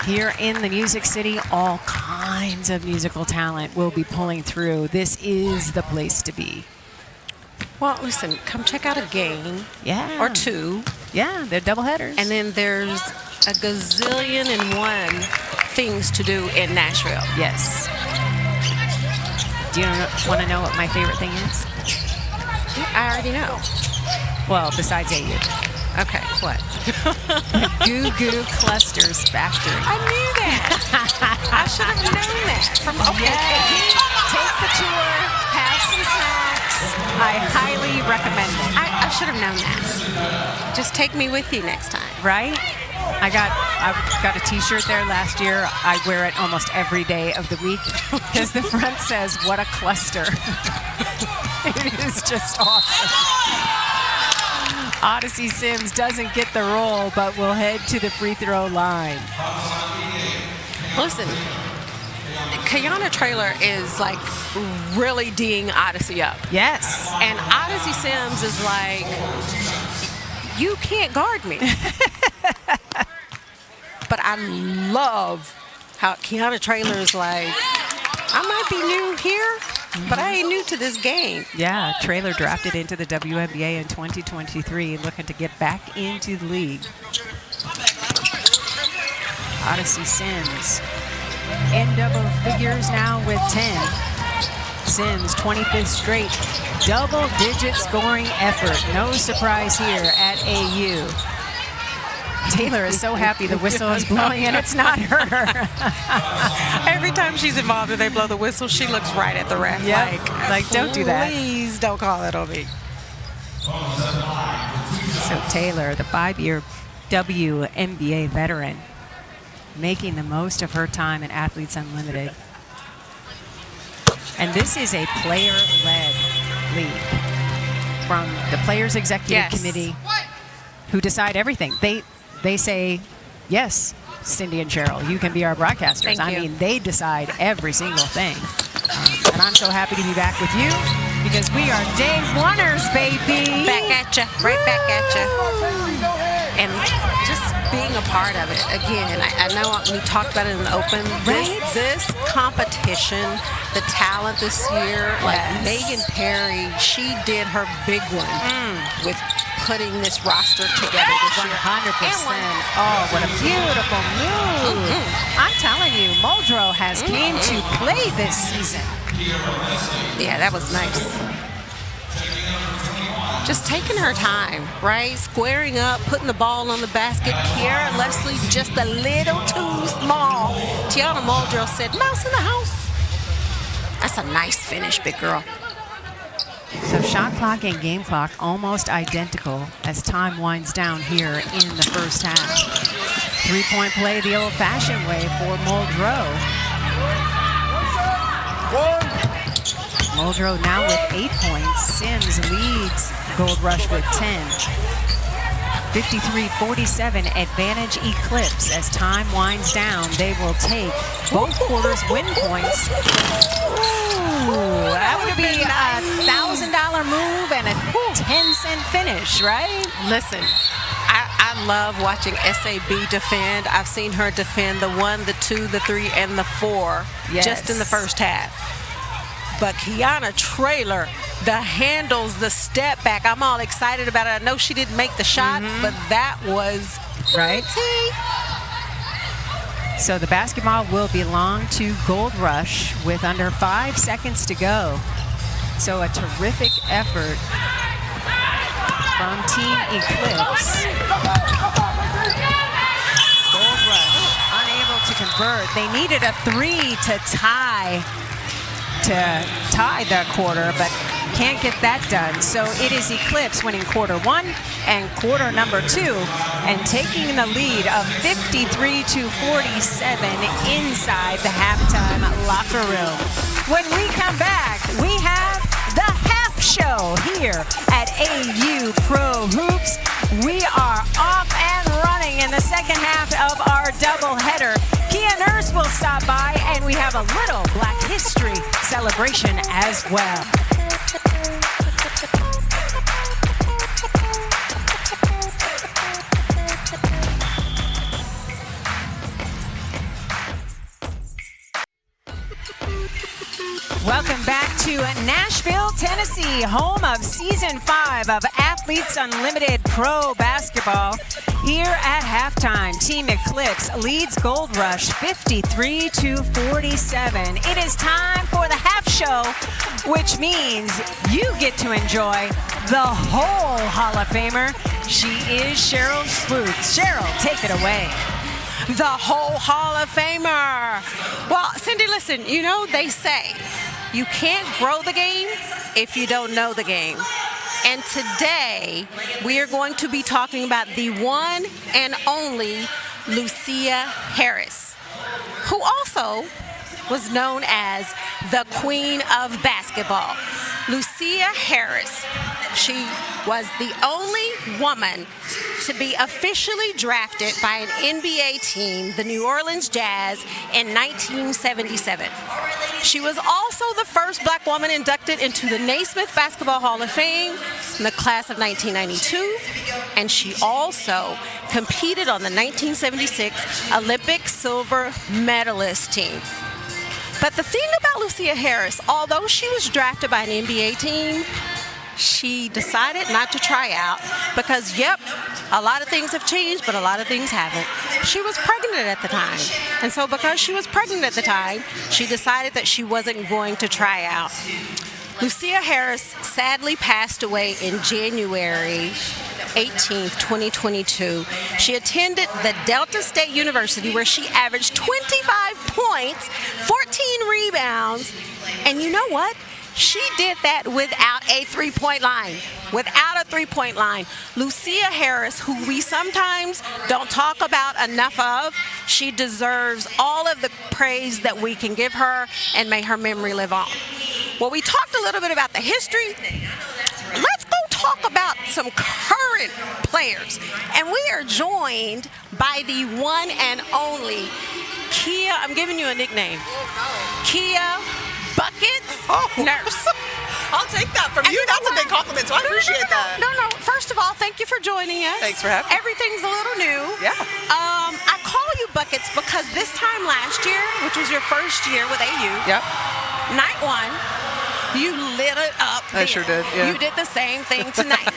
Speaker 1: Here in the Music City, all kinds of musical talent will be pulling through. This is the place to be.
Speaker 3: Well, listen, come check out a game.
Speaker 1: Yeah.
Speaker 3: Or 2.
Speaker 1: Yeah, they're double headers.
Speaker 3: And then there's a gazillion and one things to do in Nashville.
Speaker 1: Yes. Do you want to know what my favorite thing is?
Speaker 3: I already know.
Speaker 1: Well, besides AU.
Speaker 3: Okay, what?
Speaker 1: Goo Goo Clusters Factory.
Speaker 3: I knew that. I should have known that.
Speaker 1: Take the tour, have some snacks. I highly recommend it.
Speaker 3: I should have known that. Just take me with you next time.
Speaker 1: Right? I got a t-shirt there last year. I wear it almost every day of the week because the front says, "What a cluster." It is just awesome. Odyssey Sims doesn't get the roll, but will head to the free throw line.
Speaker 3: Listen, Kiana Traylor is like really D'ing Odyssey up.
Speaker 1: Yes.
Speaker 3: And Odyssey Sims is like, you can't guard me. But I love how Kiana Traylor is like, I might be new here, but I ain't new to this game.
Speaker 1: Yeah, Traylor drafted into the WNBA in 2023, looking to get back into the league. Odyssey Sims in double figures now with 10. Sims, 25th straight double-digit scoring effort. No surprise here at AU. Taylor is so happy the whistle is blowing and it's not her.
Speaker 3: Every time she's involved and they blow the whistle, she looks right at the ref.
Speaker 1: Yep. Like, don't do that.
Speaker 3: Please don't call that on me.
Speaker 1: So Taylor, the 5-year WNBA veteran, making the most of her time in Athletes Unlimited. And this is a player-led league from the Players Executive Committee who decide everything. They say, yes, Cindy and Cheryl, you can be our broadcasters. I mean, they decide every single thing. And I'm so happy to be back with you because we are day oneers, baby.
Speaker 3: Back at you, right back at you. And just being a part of it. Again, I know we talked about it in the open. This competition, the talent this year, like Megan Perry, she did her big one with putting this roster together this year.
Speaker 1: 100%. Oh, what a beautiful move. I'm telling you, Muldrow has came to play this season.
Speaker 3: Yeah, that was nice. Just taking her time, right? Squaring up, putting the ball on the basket. Kiara Leslie just a little too small. Tiana Muldrow said, mouse in the house. That's a nice finish, big girl.
Speaker 1: So shot clock and game clock almost identical as time winds down here in the first half. Three-point play the old-fashioned way for Muldrow. Muldrow now with 8 points. Sims leads Gold Rush with 10. 53-47 advantage Eclipse. As time winds down, they will take both quarters win points. Ooh, that would be a $1,000 move and a 10-cent finish, right?
Speaker 3: Listen, I love watching SAB defend. I've seen her defend the 1, the 2, the 3, and the 4 just in the first half. But Kiana Traylor, the handles, the step back, I'm all excited about it. I know she didn't make the shot, but that was
Speaker 1: right. So the basketball will belong to Gold Rush with under 5 seconds to go. So a terrific effort from Team Eclipse. Gold Rush unable to convert. They needed a 3 to tie the quarter, but can't get that done. So it is Eclipse winning quarter 1 and quarter number 2 and taking the lead of 53-47 inside the halftime locker room. When we come back, we have the half show here at AU Pro Hoops. We are off and running in the second half of our doubleheader. Kia Nurse will stop by, and we have a little Black History celebration as well. Welcome back to Nashville, Tennessee, home of Season 5 of Athletes Unlimited Pro Basketball. Here at halftime, Team Eclipse leads Gold Rush 53-47. It is time for the half show. show, which means you get to enjoy the whole Hall of Famer. She is Cheryl Swoops. Cheryl, take it away.
Speaker 3: The whole Hall of Famer. Well, Cindy, listen, you know, they say you can't grow the game if you don't know the game. And today, we are going to be talking about the one and only Lucia Harris, who also was known as the Queen of Basketball. Lucia Harris, she was the only woman to be officially drafted by an NBA team, the New Orleans Jazz, in 1977. She was also the first black woman inducted into the Naismith Basketball Hall of Fame in the class of 1992, and she also competed on the 1976 Olympic silver medalist team. But the thing about Lucia Harris, although she was drafted by an NBA team, she decided not to try out because, yep, a lot of things have changed, but a lot of things haven't. She was pregnant at the time. And so because she was pregnant at the time, she decided that she wasn't going to try out. Lucia Harris sadly passed away in January 18th, 2022. She attended the Delta State University where she averaged 25 points, 14 rebounds, and you know what? She did that without a three-point line. Without a three-point line. Lucia Harris, who we sometimes don't talk about enough of, she deserves all of the praise that we can give her, and may her memory live on. Well, we talked a little bit about the history. Let's go talk about some current players. And we are joined by the one and only Kia. I'm giving you a nickname. Kia Buckets Nurse.
Speaker 9: I'll take that from you. That's a big compliment, so I appreciate that.
Speaker 3: No. First of all, thank you for joining us.
Speaker 9: Thanks for having me.
Speaker 3: Everything's a little new.
Speaker 9: Yeah.
Speaker 3: I call you Buckets because this time last year, which was your first year with AU,
Speaker 9: Yep.
Speaker 3: night one, you lit it up.
Speaker 9: I sure did, yeah.
Speaker 3: You did the same thing tonight.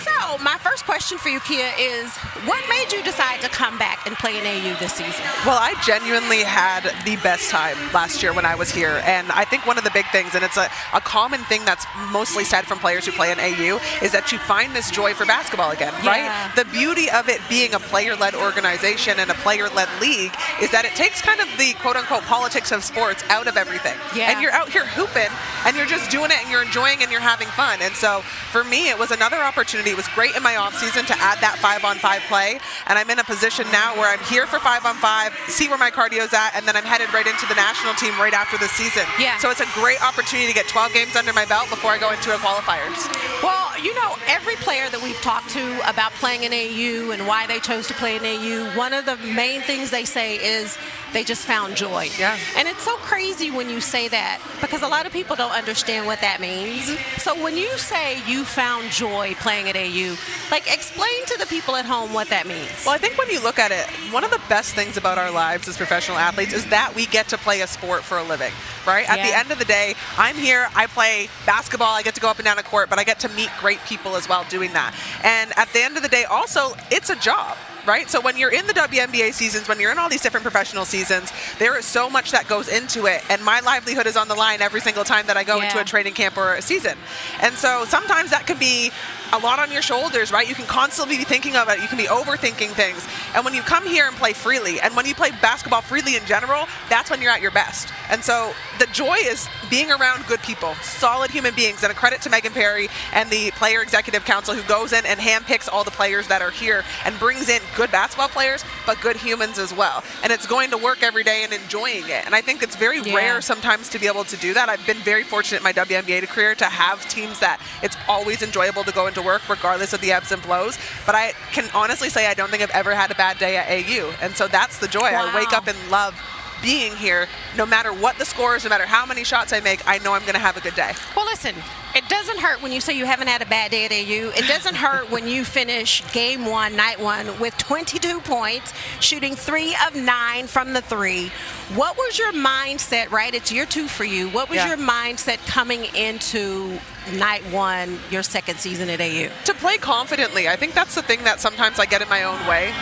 Speaker 3: So, my first question for you, Kia, is what made you decide to come back and play in AU this season?
Speaker 9: Well, I genuinely had the best time last year when I was here. And I think one of the big things, and it's a common thing that's mostly said from players who play in AU, is that you find this joy for basketball again, right? The beauty of it being a player-led organization and a player-led league is that it takes kind of the quote-unquote politics of sports out of everything.
Speaker 3: Yeah.
Speaker 9: And you're out here hooping, and you're just doing it, and you're enjoying, and you're having fun. And so for me, it was another opportunity. It was great in my offseason to add that 5-on-5 play, and I'm in a position now where I'm here for 5-on-5, see where my cardio's at, and then I'm headed right into the national team right after the season.
Speaker 3: Yeah.
Speaker 9: So it's a great opportunity to get 12 games under my belt before I go into a qualifiers.
Speaker 3: Well, you know, every player that we've talked to about playing in AU and why they chose to play in AU, one of the main things they say is they just found joy.
Speaker 9: Yeah.
Speaker 3: And it's so crazy when you say that because a lot of people don't understand what that means. So when you say you found joy playing at AU, like explain to the people at home what that means.
Speaker 9: Well, I think when you look at it, one of the best things about our lives as professional athletes is that we get to play a sport for a living, right? At the end of the day, I'm here, I play basketball, I get to go up and down a court, but I get to meet great people as well doing that. And at the end of the day, also, it's a job. Right? So when you're in the WNBA seasons, when you're in all these different professional seasons, there is so much that goes into it. And my livelihood is on the line every single time that I go into a training camp or a season. And so sometimes that can be a lot on your shoulders, right? You can constantly be thinking of it. You can be overthinking things. And when you come here and play freely, and when you play basketball freely in general, that's when you're at your best. And so the joy is being around good people, solid human beings, and a credit to Megan Perry and the Player Executive Council who goes in and handpicks all the players that are here and brings in good basketball players, but good humans as well. And it's going to work every day and enjoying it. And I think it's very rare sometimes to be able to do that. I've been very fortunate in my WNBA career to have teams that it's always enjoyable to go into work regardless of the ebbs and flows. But I can honestly say I don't think I've ever had a bad day at AU. And so that's the joy. I wake up and love being here. No matter what the score is, no matter how many shots I make, I know I'm going to have a good day.
Speaker 3: Well, listen, It doesn't hurt when you say you haven't had a bad day at AU. It doesn't hurt when you finish game one, night one, with 22 points, shooting 3 of 9 from the three. What was your mindset, right? It's year 2 for you. What was your mindset coming into night one, your second season at AU?
Speaker 9: To play confidently. I think that's the thing that sometimes I get in my own way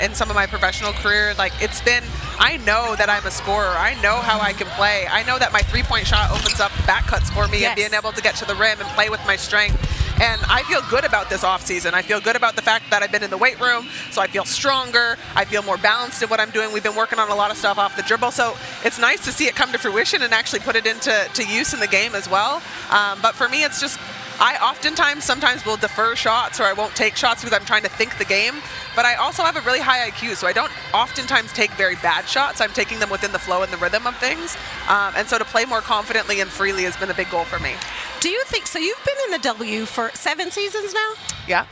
Speaker 9: in some of my professional career. Like, it's been, I know that I'm a scorer. I know how I can play. I know that my three-point shot opens up back cuts for me and being able to get to the rim and play with my strength. And I feel good about this offseason. I feel good about the fact that I've been in the weight room, so I feel stronger. I feel more balanced in what I'm doing. We've been working on a lot of stuff off the dribble, so it's nice to see it come to fruition and actually put it into use in the game as well. But for me, it's just, I sometimes will defer shots or I won't take shots because I'm trying to think the game. But I also have a really high IQ, so I don't oftentimes take very bad shots. I'm taking them within the flow and the rhythm of things. And so to play more confidently and freely has been a big goal for me.
Speaker 3: Do you think, so you've been in the W for 7 seasons now?
Speaker 9: Yeah.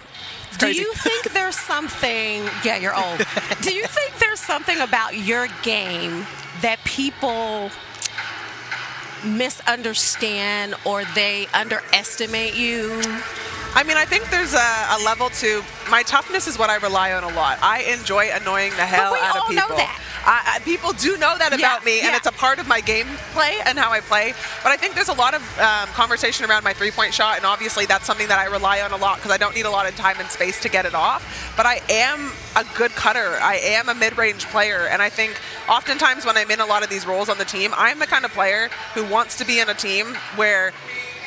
Speaker 3: Do you think there's something, yeah, you're old. Do you think there's something about your game that people misunderstand or they underestimate you?
Speaker 9: I mean, I think there's a level to, my toughness is what I rely on a lot. I enjoy annoying the hell out of people.
Speaker 3: We all know that.
Speaker 9: People do know that about me, and it's a part of my gameplay and how I play. But I think there's a lot of conversation around my three-point shot, and obviously that's something that I rely on a lot because I don't need a lot of time and space to get it off. But I am a good cutter. I am a mid-range player, and I think oftentimes when I'm in a lot of these roles on the team, I'm the kind of player who wants to be in a team where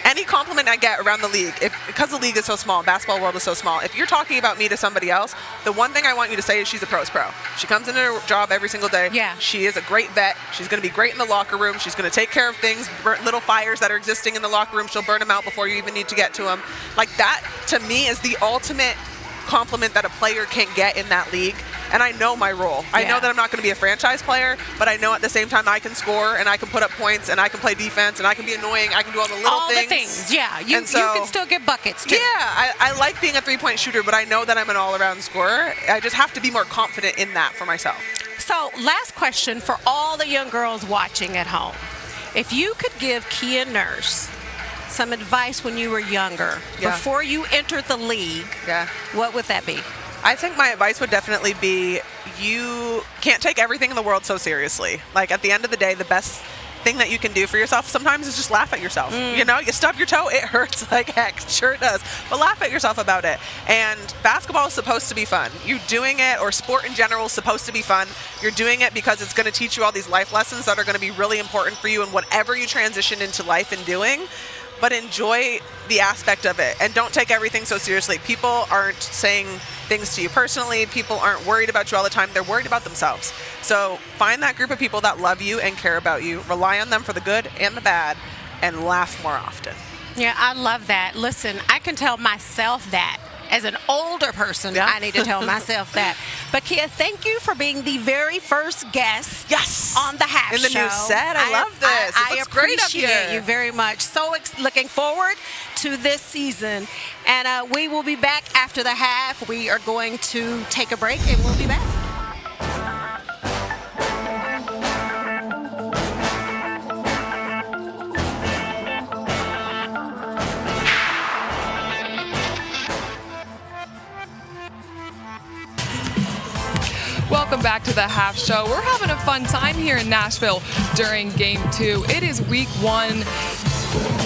Speaker 9: any compliment I get around the league, because the league is so small, basketball world is so small, if you're talking about me to somebody else, the one thing I want you to say is she's a pro's pro. She comes into her job every single day.
Speaker 3: Yeah.
Speaker 9: She is a great vet. She's going to be great in the locker room. She's going to take care of things, little fires that are existing in the locker room. She'll burn them out before you even need to get to them. Like, that, to me, is the ultimate compliment that a player can get in that league. And I know my role. I know that I'm not going to be a franchise player, but I know at the same time I can score and I can put up points and I can play defense and I can be annoying. I can do all the little things.
Speaker 3: All the things, yeah. You can still get buckets, too.
Speaker 9: Yeah, I like being a three-point shooter, but I know that I'm an all-around scorer. I just have to be more confident in that for myself.
Speaker 3: So, last question for all the young girls watching at home. If you could give Kia Nurse some advice when you were younger, before you entered the league, what would that be?
Speaker 9: I think my advice would definitely be, you can't take everything in the world so seriously. Like, at the end of the day, the best thing that you can do for yourself sometimes is just laugh at yourself. You know, you stub your toe, it hurts like heck, sure it does. But laugh at yourself about it. And basketball is supposed to be fun. You doing it, or sport in general, is supposed to be fun. You're doing it because it's going to teach you all these life lessons that are going to be really important for you in whatever you transition into life and doing. But enjoy the aspect of it and don't take everything so seriously. People aren't saying things to you personally. People aren't worried about you all the time. They're worried about themselves. So find that group of people that love you and care about you. Rely on them for the good and the bad, and laugh more often.
Speaker 3: Yeah, I love that. Listen, I can tell myself that. As an older person, I need to tell myself that. But Kia, thank you for being the very first guest on the Half Show.
Speaker 9: In the new set. I love this.
Speaker 3: I appreciate you very much. So looking forward to this season. And we will be back after the half. We are going to take a break, and we'll be back.
Speaker 4: Welcome back to the Half Show. We're having a fun time here in Nashville during Game 2. It is week 1,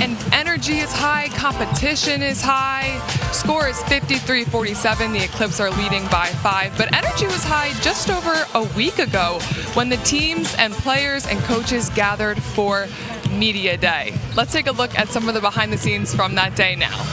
Speaker 4: and energy is high, competition is high. Score is 53-47. The Eclipse are leading by 5, but energy was high just over a week ago when the teams and players and coaches gathered for Media Day. Let's take a look at some of the behind the scenes from that day now.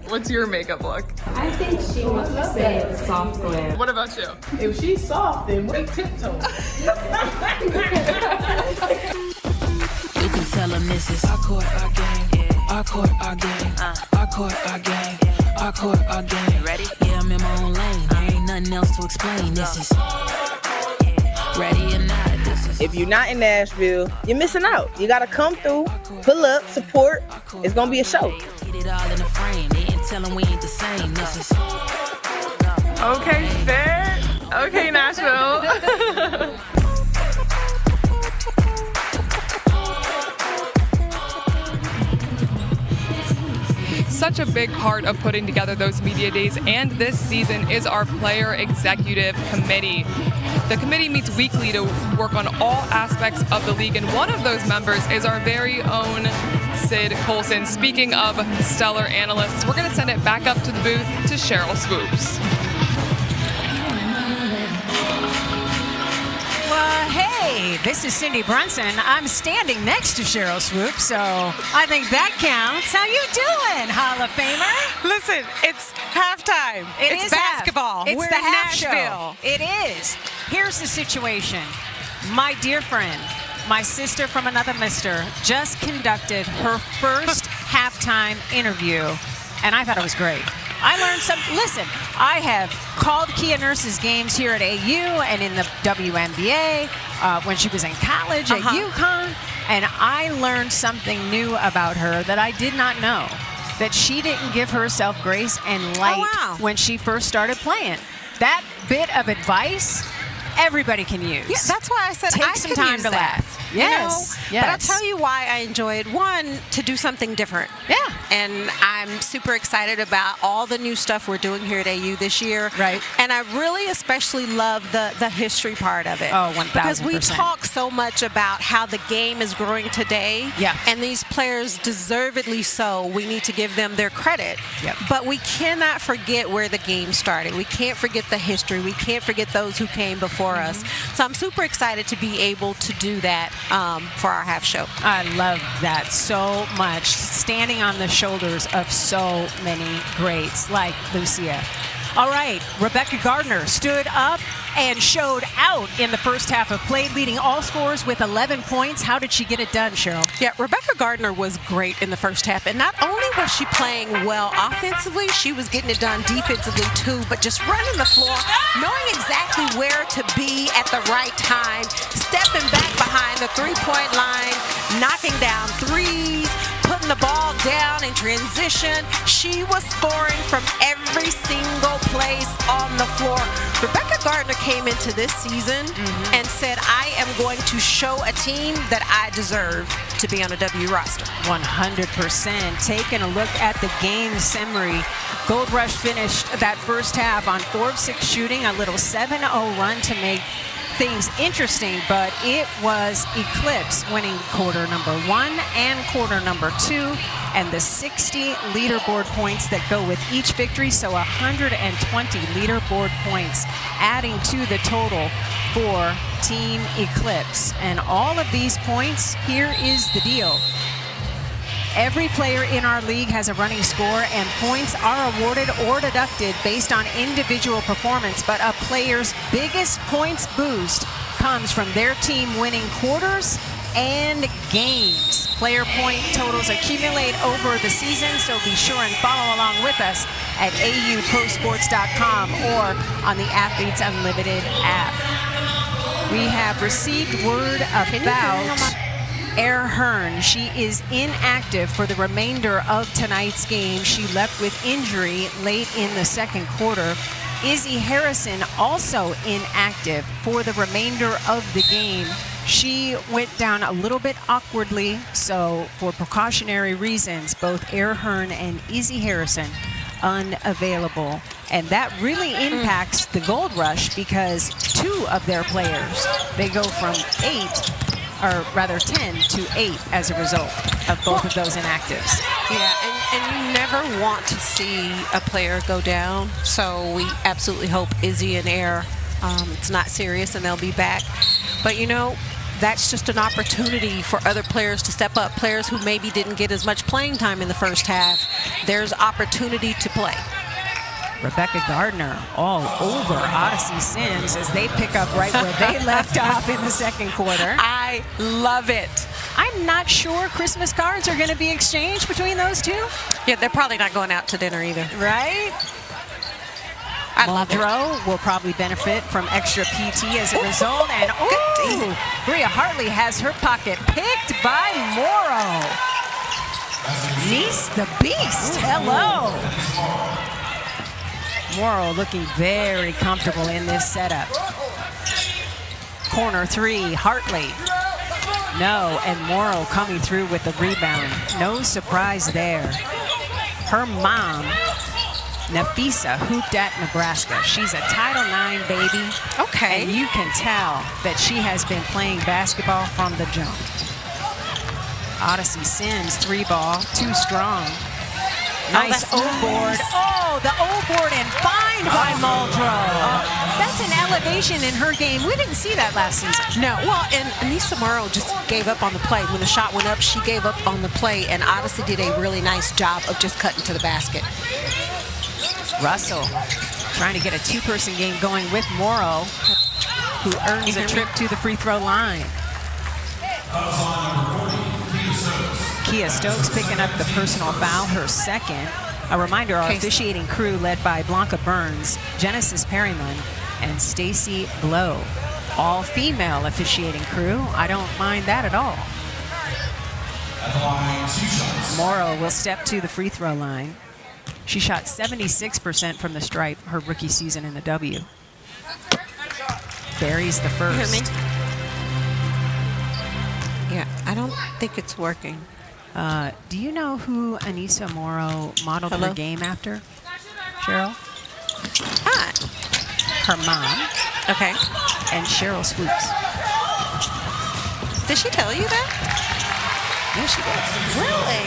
Speaker 4: What's your makeup look?
Speaker 10: I think she wants to say it's soft glam.
Speaker 4: What about you?
Speaker 10: If she's soft, then we tiptoe.
Speaker 2: You can tell them this is our court, our game. Our court, our game. Our court, our game. Our court, our game. Ready? Yeah, I'm in my own lane. There ain't nothing else to explain. This is Ready or not, this is
Speaker 10: If you're not in Nashville, you're missing out. You gotta come through, pull up, support. It's gonna be a show.
Speaker 2: get it all in the frame. They ain't telling we ain't the same. This is
Speaker 4: Okay, fair. Okay, Nashville. Such a big part of putting together those media days and this season is our player executive committee. The committee meets weekly to work on all aspects of the league, and one of those members is our very own Sid Colson. Speaking of stellar analysts, we're going to send it back up to the booth to Cheryl Swoops.
Speaker 1: Well, hey, this is Cindy Brunson. I'm standing next to Cheryl Swoop, so I think that counts. How you doing, Hall of Famer?
Speaker 3: Listen, it's halftime. It's basketball.
Speaker 1: It's
Speaker 3: We're
Speaker 1: the
Speaker 3: in
Speaker 1: half
Speaker 3: Nashville.
Speaker 1: show. It is. Here's the situation. My dear friend, my sister from another mister, just conducted her first halftime interview, and I thought it was great. I learned something. Listen, I have called Kia Nurse's games here at AU and in the WNBA when she was in college at UConn, and I learned something new about her that I did not know, that she didn't give herself grace and light when she first started playing. That bit of advice, everybody can use.
Speaker 3: Yeah, that's why I said
Speaker 1: Take
Speaker 3: I
Speaker 1: some
Speaker 3: could
Speaker 1: time
Speaker 3: use
Speaker 1: to
Speaker 3: that.
Speaker 1: laugh.
Speaker 3: You
Speaker 1: Yes,
Speaker 3: know? But I'll tell you why I enjoy it. One, to do something different.
Speaker 1: Yeah.
Speaker 3: And I'm super excited about all the new stuff we're doing here at AU this year.
Speaker 1: Right.
Speaker 3: And I really especially love the history part of it.
Speaker 1: Oh, 1,000%.
Speaker 3: Because we talk so much about how the game is growing today.
Speaker 1: Yeah.
Speaker 3: And these players, deservedly so, we need to give them their credit.
Speaker 1: Yep.
Speaker 3: But we cannot forget where the game started. We can't forget the history. We can't forget those who came before us. So I'm super excited to be able to do that for our half show.
Speaker 1: I love that so much. Standing on the shoulders of so many greats like Lucia. All right, Rebecca Gardner stood up and showed out in the first half of play, leading all scorers with 11 points. How did she get it done, Cheryl?
Speaker 3: Yeah, Rebecca Gardner was great in the first half. And not only was she playing well offensively, she was getting it done defensively too, but just running the floor, knowing exactly where to be at the right time, stepping back behind the three-point line, knocking down threes, putting the ball down in transition. She was scoring from every single place on the floor. Rebecca Gardner came into this season and said, I am going to show a team that I deserve to be on a W roster.
Speaker 1: 100%. Taking a look at the game summary. Gold Rush finished that first half on 4 of 6 shooting, a little 7-0 run to make things interesting, but it was Eclipse winning quarter number 1 and quarter number 2, and the 60 leaderboard points that go with each victory, so 120 leaderboard points adding to the total for Team Eclipse. And all of these points, here is the deal. Every player in our league has a running score, and points are awarded or deducted based on individual performance, but a player's biggest points boost comes from their team winning quarters and games. Player point totals accumulate over the season, so be sure and follow along with us at auprosports.com or on the Athletes Unlimited app. We have received word about Air Hearn. She is inactive for the remainder of tonight's game. She left with injury late in the second quarter. Izzy Harrison also inactive for the remainder of the game. She went down a little bit awkwardly, so for precautionary reasons, both Air Hearn and Izzy Harrison unavailable. And that really impacts the Gold Rush because 2 of their players, they go from 10 to 8 as a result of both of those inactives.
Speaker 3: Yeah, and you never want to see a player go down, so we absolutely hope Izzy and Air, it's not serious and they'll be back. But you know, that's just an opportunity for other players to step up, players who maybe didn't get as much playing time in the first half. There's opportunity to play.
Speaker 1: Rebecca Gardner all over Odyssey Sims as they pick up right where they left off in the second quarter.
Speaker 3: I love it.
Speaker 1: I'm not sure Christmas cards are going to be exchanged between those two.
Speaker 3: Yeah, they're probably not going out to dinner either.
Speaker 1: Right? Muldrow will probably benefit from extra PT as a result. And Bria Hartley has her pocket picked by Morrow. Nice the Beast. Hello. Morrow looking very comfortable in this setup. Corner 3, Hartley. No, and Morrow coming through with the rebound. No surprise there. Her mom, Nafisa, hooped at Nebraska. She's a Title IX baby.
Speaker 3: Okay.
Speaker 1: And you can tell that she has been playing basketball from the jump. Odyssey Sims, 3-ball, too strong. Nice O-board. Oh, the O-board and find by Muldrow. That's an elevation in her game. We didn't see that last season.
Speaker 3: No, well, and Anissa Morrow just gave up on the play. When the shot went up, she gave up on the play, and Odyssey did a really nice job of just cutting to the basket.
Speaker 1: Russell trying to get a two-person game going with Morrow, who earns a trip to the free throw line. Kia Stokes picking up the personal foul, her second. A reminder, our officiating crew led by Blanca Burns, Genesis Perryman, and Stacy Blow. All female officiating crew. I don't mind that at all. Morrow will step to the free throw line. She shot 76% from the stripe her rookie season in the W. Buries the first.
Speaker 3: You hear me? Yeah, I don't think it's working.
Speaker 1: Do you know who Anissa Morrow modeled her game after, Cheryl? Her mom.
Speaker 3: Okay.
Speaker 1: And Cheryl Swoops.
Speaker 3: Did she tell you that?
Speaker 1: Yeah, she did.
Speaker 3: Really?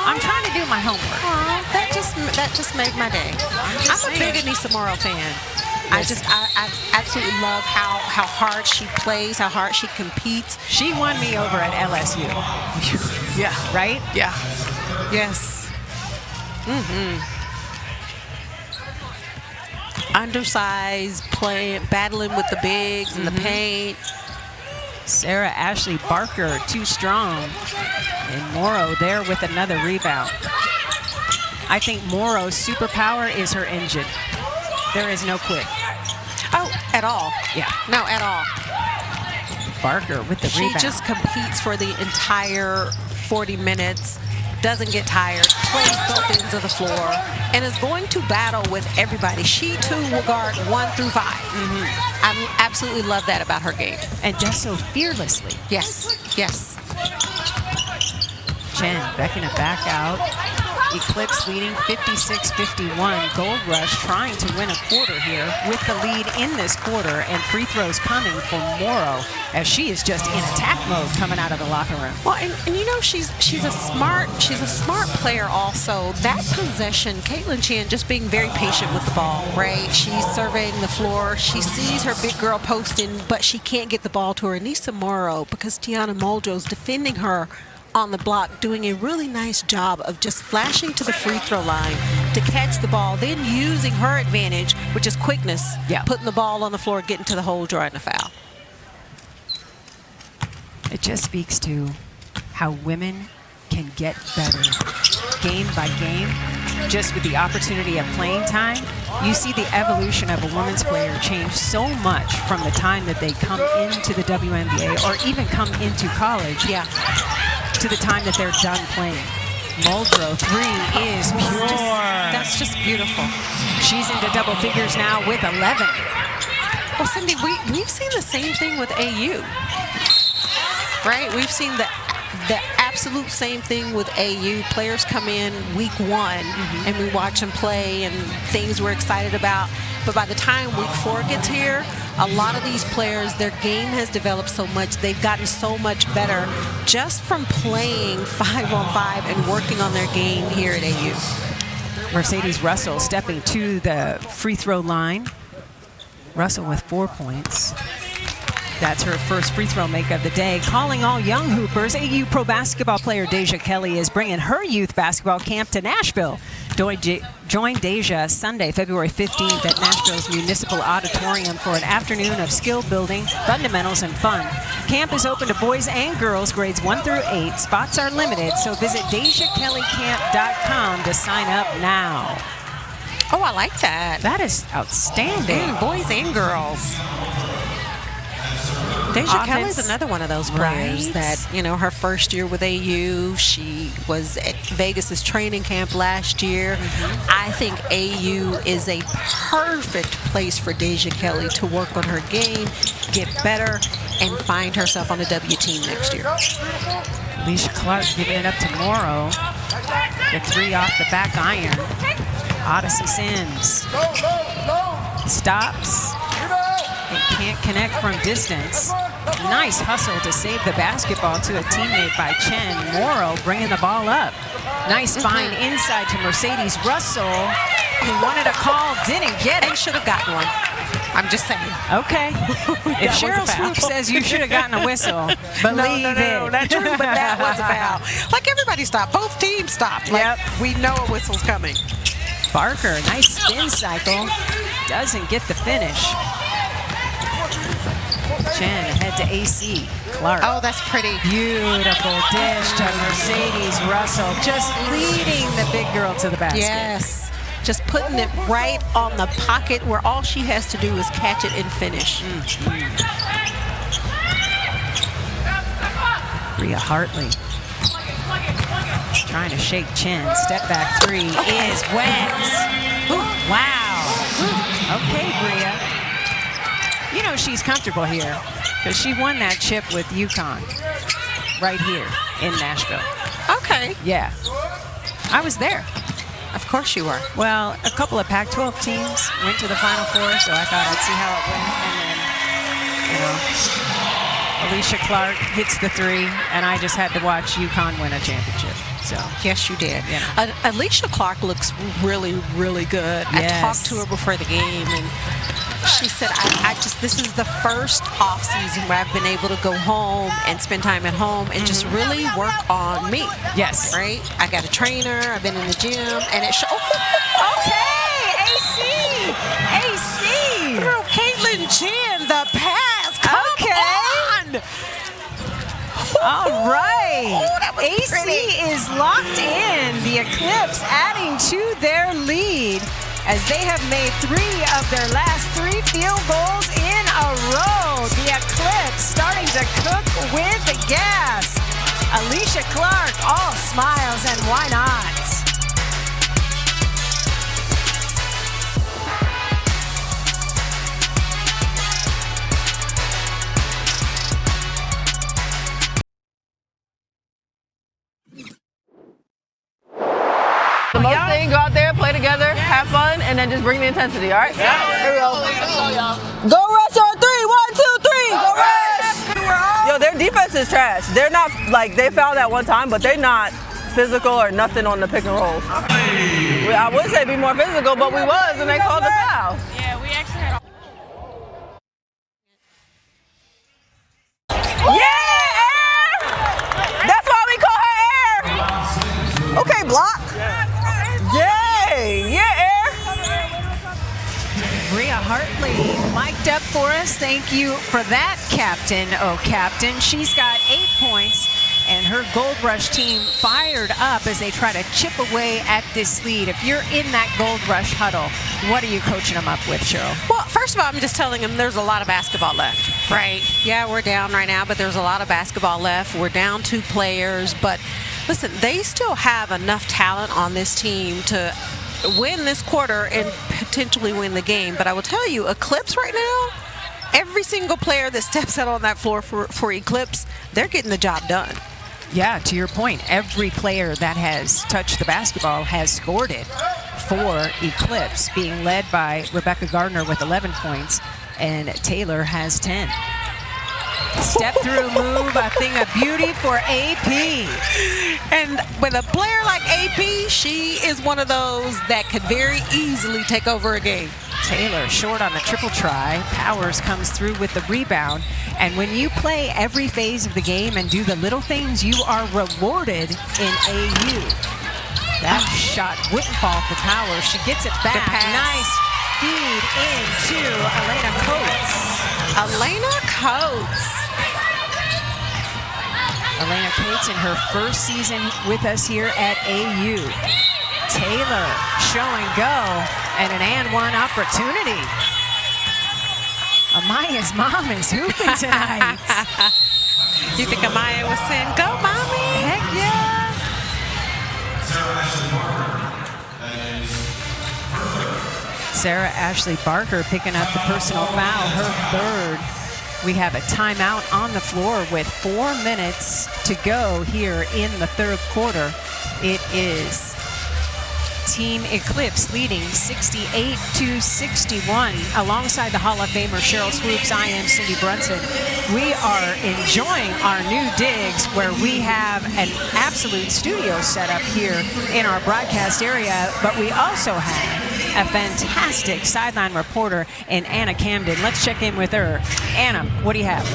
Speaker 1: I'm trying to do my homework.
Speaker 3: That just made my day. I'm a big Anissa Morrow fan. I absolutely love how hard she plays, how hard she competes.
Speaker 1: She won me over at LSU.
Speaker 3: Yeah.
Speaker 1: Right?
Speaker 3: Yeah. Yes. Undersized, battling with the bigs in the paint.
Speaker 1: Sarah Ashley Barker, too strong. And Morrow there with another rebound. I think Morrow's superpower is her engine. There is no quick.
Speaker 3: Oh, at all.
Speaker 1: Yeah.
Speaker 3: No, at all.
Speaker 1: Barker with the rebound.
Speaker 3: She just competes for the entire 40 minutes, doesn't get tired, plays both ends of the floor, and is going to battle with everybody. She, too, will guard 1 through 5. I absolutely love that about her game.
Speaker 1: And does so fearlessly.
Speaker 3: Yes, yes.
Speaker 1: Chen backing it back out. Eclipse leading 56-51. Gold Rush trying to win a quarter here with the lead in this quarter, and free throws coming for Morrow as she is just in attack mode coming out of the locker room.
Speaker 3: Well, and you know she's a smart player also. That possession, Caitlin Chen just being very patient with the ball, right? She's surveying the floor. She sees her big girl posting, but she can't get the ball to her. Anissa Morrow, because Tiana Muldrow's defending her on the block, doing a really nice job of just flashing to the free throw line to catch the ball, then using her advantage, which is quickness, putting the ball on the floor, getting to the hole, drawing a foul.
Speaker 1: It just speaks to how women can get better game by game. Just with the opportunity of playing time, you see the evolution of a women's player change so much from the time that they come into the WNBA or even come into college. To the time that they're done playing. Muldrow 3 is pure.
Speaker 3: That's just beautiful.
Speaker 1: She's into double figures now with 11.
Speaker 3: Well, Cindy, we've seen the same thing with AU, right? We've seen the absolute same thing with AU. Players come in week 1 and we watch them play and things we're excited about. But by the time week 4 gets here, a lot of these players, their game has developed so much. They've gotten so much better just from playing 5-on-5 and working on their game here at AU.
Speaker 1: Mercedes Russell stepping to the free throw line. Russell with 4 points. That's her first free throw make of the day. Calling all young hoopers, AU pro basketball player Deja Kelly is bringing her youth basketball camp to Nashville. Join Deja Sunday, February 15th at Nashville's Municipal Auditorium for an afternoon of skill building, fundamentals, and fun. Camp is open to boys and girls, grades 1 through 8. Spots are limited, so visit DejaKellyCamp.com to sign up now.
Speaker 3: Oh, I like that.
Speaker 1: That is outstanding.
Speaker 3: Boys and girls. Deja Kelly's another one of those players that, her first year with AU, she was at Vegas's training camp last year. I think AU is a perfect place for Deja Kelly to work on her game, get better, and find herself on the W team next year.
Speaker 1: Alicia Clark giving it up to Morrow. The 3 off the back iron. Odyssey Sims stops. It can't connect from distance. Nice hustle to save the basketball to a teammate by Chen. Morrow bringing the ball up. Nice find inside to Mercedes Russell, who wanted a call, didn't get it.
Speaker 3: And should have gotten one. I'm just saying.
Speaker 1: Okay. If Cheryl Swoop says you should have gotten a whistle, believe it.
Speaker 3: No, not true, but that was a foul. Like, everybody stopped. Both teams stopped. Like, we know a whistle's coming.
Speaker 1: Barker, nice spin cycle. Doesn't get the finish. Chen ahead to AC. Clark.
Speaker 3: Oh, that's pretty.
Speaker 1: Beautiful dish to Mercedes Russell. Just leading the big girl to the basket.
Speaker 3: Yes. Just putting it right on the pocket where all she has to do is catch it and finish.
Speaker 1: Rhea Hartley trying to shake Chen. Step back 3 is wet. Wow. Okay, Bria. She's comfortable here because she won that chip with UConn right here in Nashville.
Speaker 3: Okay.
Speaker 1: Yeah. I was there.
Speaker 3: Of course you were.
Speaker 1: Well, a couple of Pac-12 teams went to the Final Four, so I thought I'd see how it went. And then, Alicia Clark hits the 3, and I just had to watch UConn win a championship. So
Speaker 3: yes, you did. Alicia Clark looks really, really good.
Speaker 1: Yes.
Speaker 3: I talked to her before the game, and she said, this is the first off season where I've been able to go home and spend time at home and just really work on me.
Speaker 1: Yes.
Speaker 3: Right? I got a trainer. I've been in the gym, and it shows.
Speaker 1: Okay, AC.
Speaker 3: Girl, Caitlin Chen, the pass. Come on.
Speaker 1: All right.
Speaker 3: That was
Speaker 1: AC
Speaker 3: pretty.
Speaker 1: is locked in. The Eclipse adding to their lead as they have made 3 of their last 3 field goals in a row. The Eclipse starting to cook with the gas. Alicia Clark, all smiles, and why not?
Speaker 6: The most thing, go out there, play together, have fun, and then just bring the intensity, all right? Here we go. Go rush on 3, 1, 2, 3, go rush! Yo, their defense is trash. They're not, they fouled that one time, but they're not physical or nothing on the pick and rolls. I would say be more physical, but we was, and they called the foul.
Speaker 5: Yeah, we actually had
Speaker 6: That's why we call her Air. Okay, block. Yay! Yeah, Air.
Speaker 1: Rhea Hartley mic'd up for us. Thank you for that, Captain. Oh, Captain. She's got 8 points, and her Gold Rush team fired up as they try to chip away at this lead. If you're in that Gold Rush huddle, what are you coaching them up with, Cheryl?
Speaker 3: Well, first of all, I'm just telling them there's a lot of basketball left, right? Yeah, we're down right now, but there's a lot of basketball left. We're down 2 players, but listen, they still have enough talent on this team to win this quarter and potentially win the game. But I will tell you, Eclipse right now, every single player that steps out on that floor for Eclipse, they're getting the job done.
Speaker 1: Yeah, to your point, every player that has touched the basketball has scored it for Eclipse, being led by Rebecca Gardner with 11 points, and Taylor has 10. Step through move, a thing of beauty for AP.
Speaker 3: And with a player like AP, she is one of those that could very easily take over a game.
Speaker 1: Taylor short on the triple try. Powers comes through with the rebound. And when you play every phase of the game and do the little things, you are rewarded in AU. That shot wouldn't fall for Powers. She gets it back. Nice feed into Elena Coates.
Speaker 3: Elena Coates.
Speaker 1: Elena Coates in her first season with us here at AU. Taylor show and go, And an and one opportunity. Amaya's mom is hooping tonight.
Speaker 3: You think Amaya was saying, "Go, mommy"?
Speaker 1: Heck yeah. Sarah Ashley Barker picking up the personal foul, her third. We have a timeout on the floor with 4 minutes to go here in the third quarter. It is Team Eclipse leading 68-61. Alongside the Hall of Famer Cheryl Swoops, I am Cindy Brunson. We are enjoying our new digs where we have an absolute studio set up here in our broadcast area, but we also have a fantastic sideline reporter in Anna Camden. Let's check in with her. Anna, what do you have?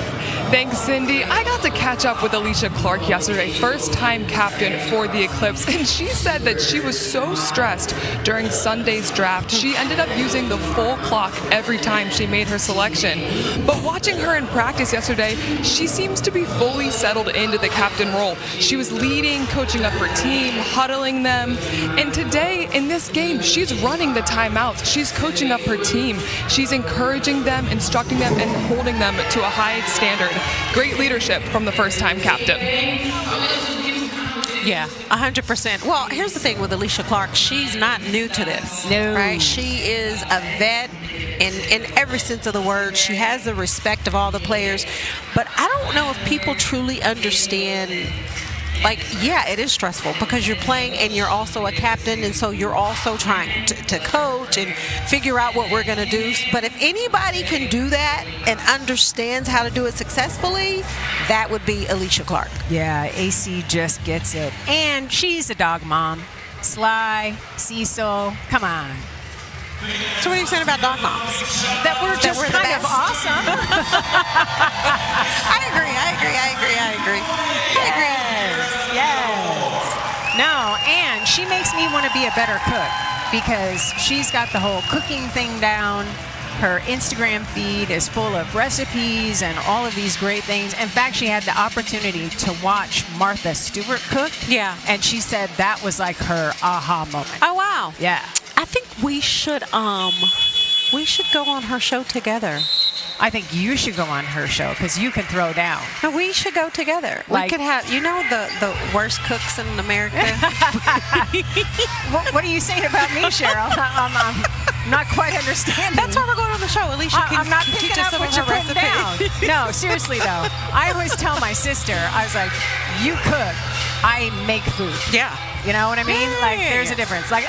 Speaker 4: Thanks, Cindy. I got to catch up with Alicia Clark yesterday, first-time captain for the Eclipse, and she said that she was so stressed during Sunday's draft. She ended up using the full clock every time she made her selection. But watching her in practice yesterday, she seems to be fully settled into the captain role. She was leading, coaching up her team, huddling them, and today in this game, she's running the timeouts. She's coaching up her team. She's encouraging them, instructing them, and holding them to a high standard. Great leadership from the first-time captain.
Speaker 3: Yeah, 100%. Well, here's the thing with Alicia Clark. She's not new to this.
Speaker 1: No.
Speaker 3: Right? She is a vet in every sense of the word. She has the respect of all the players. But I don't know if people truly understand. Like, yeah, it is stressful because you're playing and you're also a captain, and so you're also trying to coach and figure out what we're going to do. But if anybody can do that and understands how to do it successfully, that would be Alicia Clark.
Speaker 1: Yeah, AC just gets it. And she's a dog mom. Sly, Cecil, come on.
Speaker 3: So what are you saying about dog moms?
Speaker 1: That we're just kind of awesome.
Speaker 3: I agree.
Speaker 1: Yes. No, and she makes me want to be a better cook because she's got the whole cooking thing down. Her Instagram feed is full of recipes and all of these great things. In fact, she had the opportunity to watch Martha Stewart cook.
Speaker 3: Yeah.
Speaker 1: And she said that was like her aha moment.
Speaker 3: Oh, wow.
Speaker 1: Yeah.
Speaker 3: I think we should go on her show together.
Speaker 1: I think you should go on her show because you can throw down.
Speaker 3: No, we should go together.
Speaker 1: Like,
Speaker 3: we could have, the worst cooks in America.
Speaker 1: What are you saying about me, Cheryl? I'm not quite understanding.
Speaker 3: That's why we're going on the show. Alicia
Speaker 1: I'm not
Speaker 3: can
Speaker 1: picking
Speaker 3: teach us
Speaker 1: up
Speaker 3: some
Speaker 1: what
Speaker 3: of
Speaker 1: you're
Speaker 3: her
Speaker 1: putting down.
Speaker 3: recipes.
Speaker 1: No, seriously though. I always tell my sister, I was like, you cook, I make food.
Speaker 3: Yeah.
Speaker 1: You know what I mean?
Speaker 3: Yeah.
Speaker 1: Like, there's a difference. Like,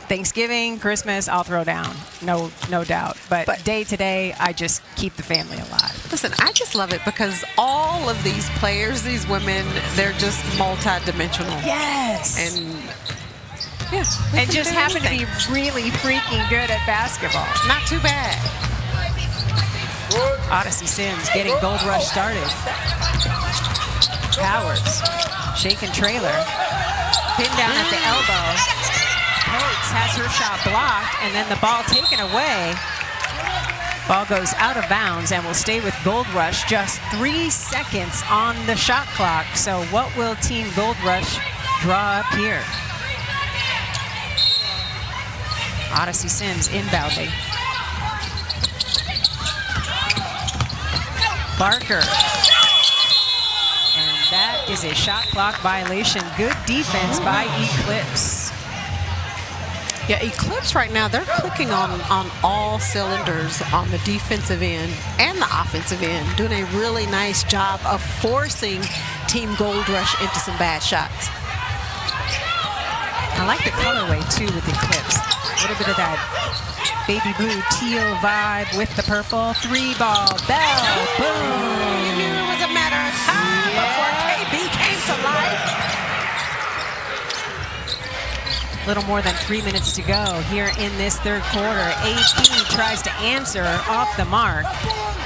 Speaker 1: Thanksgiving, Christmas, I'll throw down, no doubt. But day to day, I just keep the family alive.
Speaker 3: Listen, I just love it because all of these players, these women, they're just multi-dimensional.
Speaker 1: Yes.
Speaker 3: And yeah,
Speaker 1: and just happen to be really freaking good at basketball.
Speaker 3: Not too bad.
Speaker 1: Odyssey Sims getting Gold Rush started. Powers, shaking trailer, pinned down at the elbow. Coates has her shot blocked, and then the ball taken away. Ball goes out of bounds and will stay with Gold Rush. Just 3 seconds on the shot clock. So what will Team Gold Rush draw up here? Odyssey Sims inbounding. Barker. And that is a shot clock violation. Good defense by Eclipse.
Speaker 3: Yeah, Eclipse right now, they're clicking on all cylinders on the defensive end and the offensive end, doing a really nice job of forcing Team Gold Rush into some bad shots.
Speaker 1: I like the colorway, too, with Eclipse. A little bit of that baby blue teal vibe with the purple. 3-ball bell. Boom.
Speaker 3: You knew it was a matter of time before KB came to life.
Speaker 1: A little more than 3 minutes to go here in this third quarter. AP tries to answer off the mark.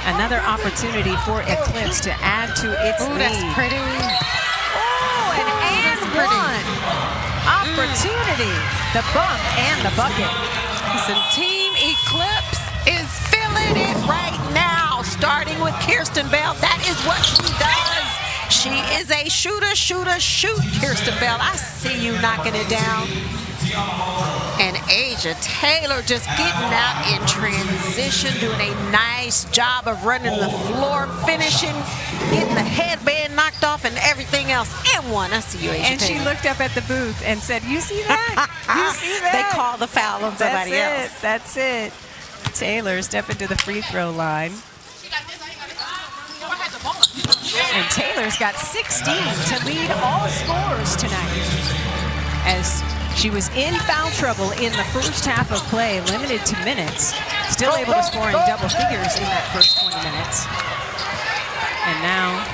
Speaker 1: Another opportunity for Eclipse to add to its lead.
Speaker 3: That's pretty.
Speaker 1: Oh, and one. Opportunity. The bump and the bucket.
Speaker 3: Listen, Team Eclipse is feeling it right now, starting with Kirsten Bell. That is what she does. She is a shooter, shoot, Kirsten Bell. I see you knocking it down. And AJ Asia Taylor just getting out in transition, doing a nice job of running the floor, finishing, getting the headband knocked off and everything else in one. I see you, Asia
Speaker 1: And
Speaker 3: Taylor.
Speaker 1: she looked up at the booth and said, you see that? You see that?
Speaker 3: They call the foul on somebody else.
Speaker 1: That's it. Taylor step into the free throw line. And Taylor's got 16 to lead all scorers tonight. As she was in foul trouble in the first half of play, limited to minutes, still able to score in double figures in that first 20 minutes. And now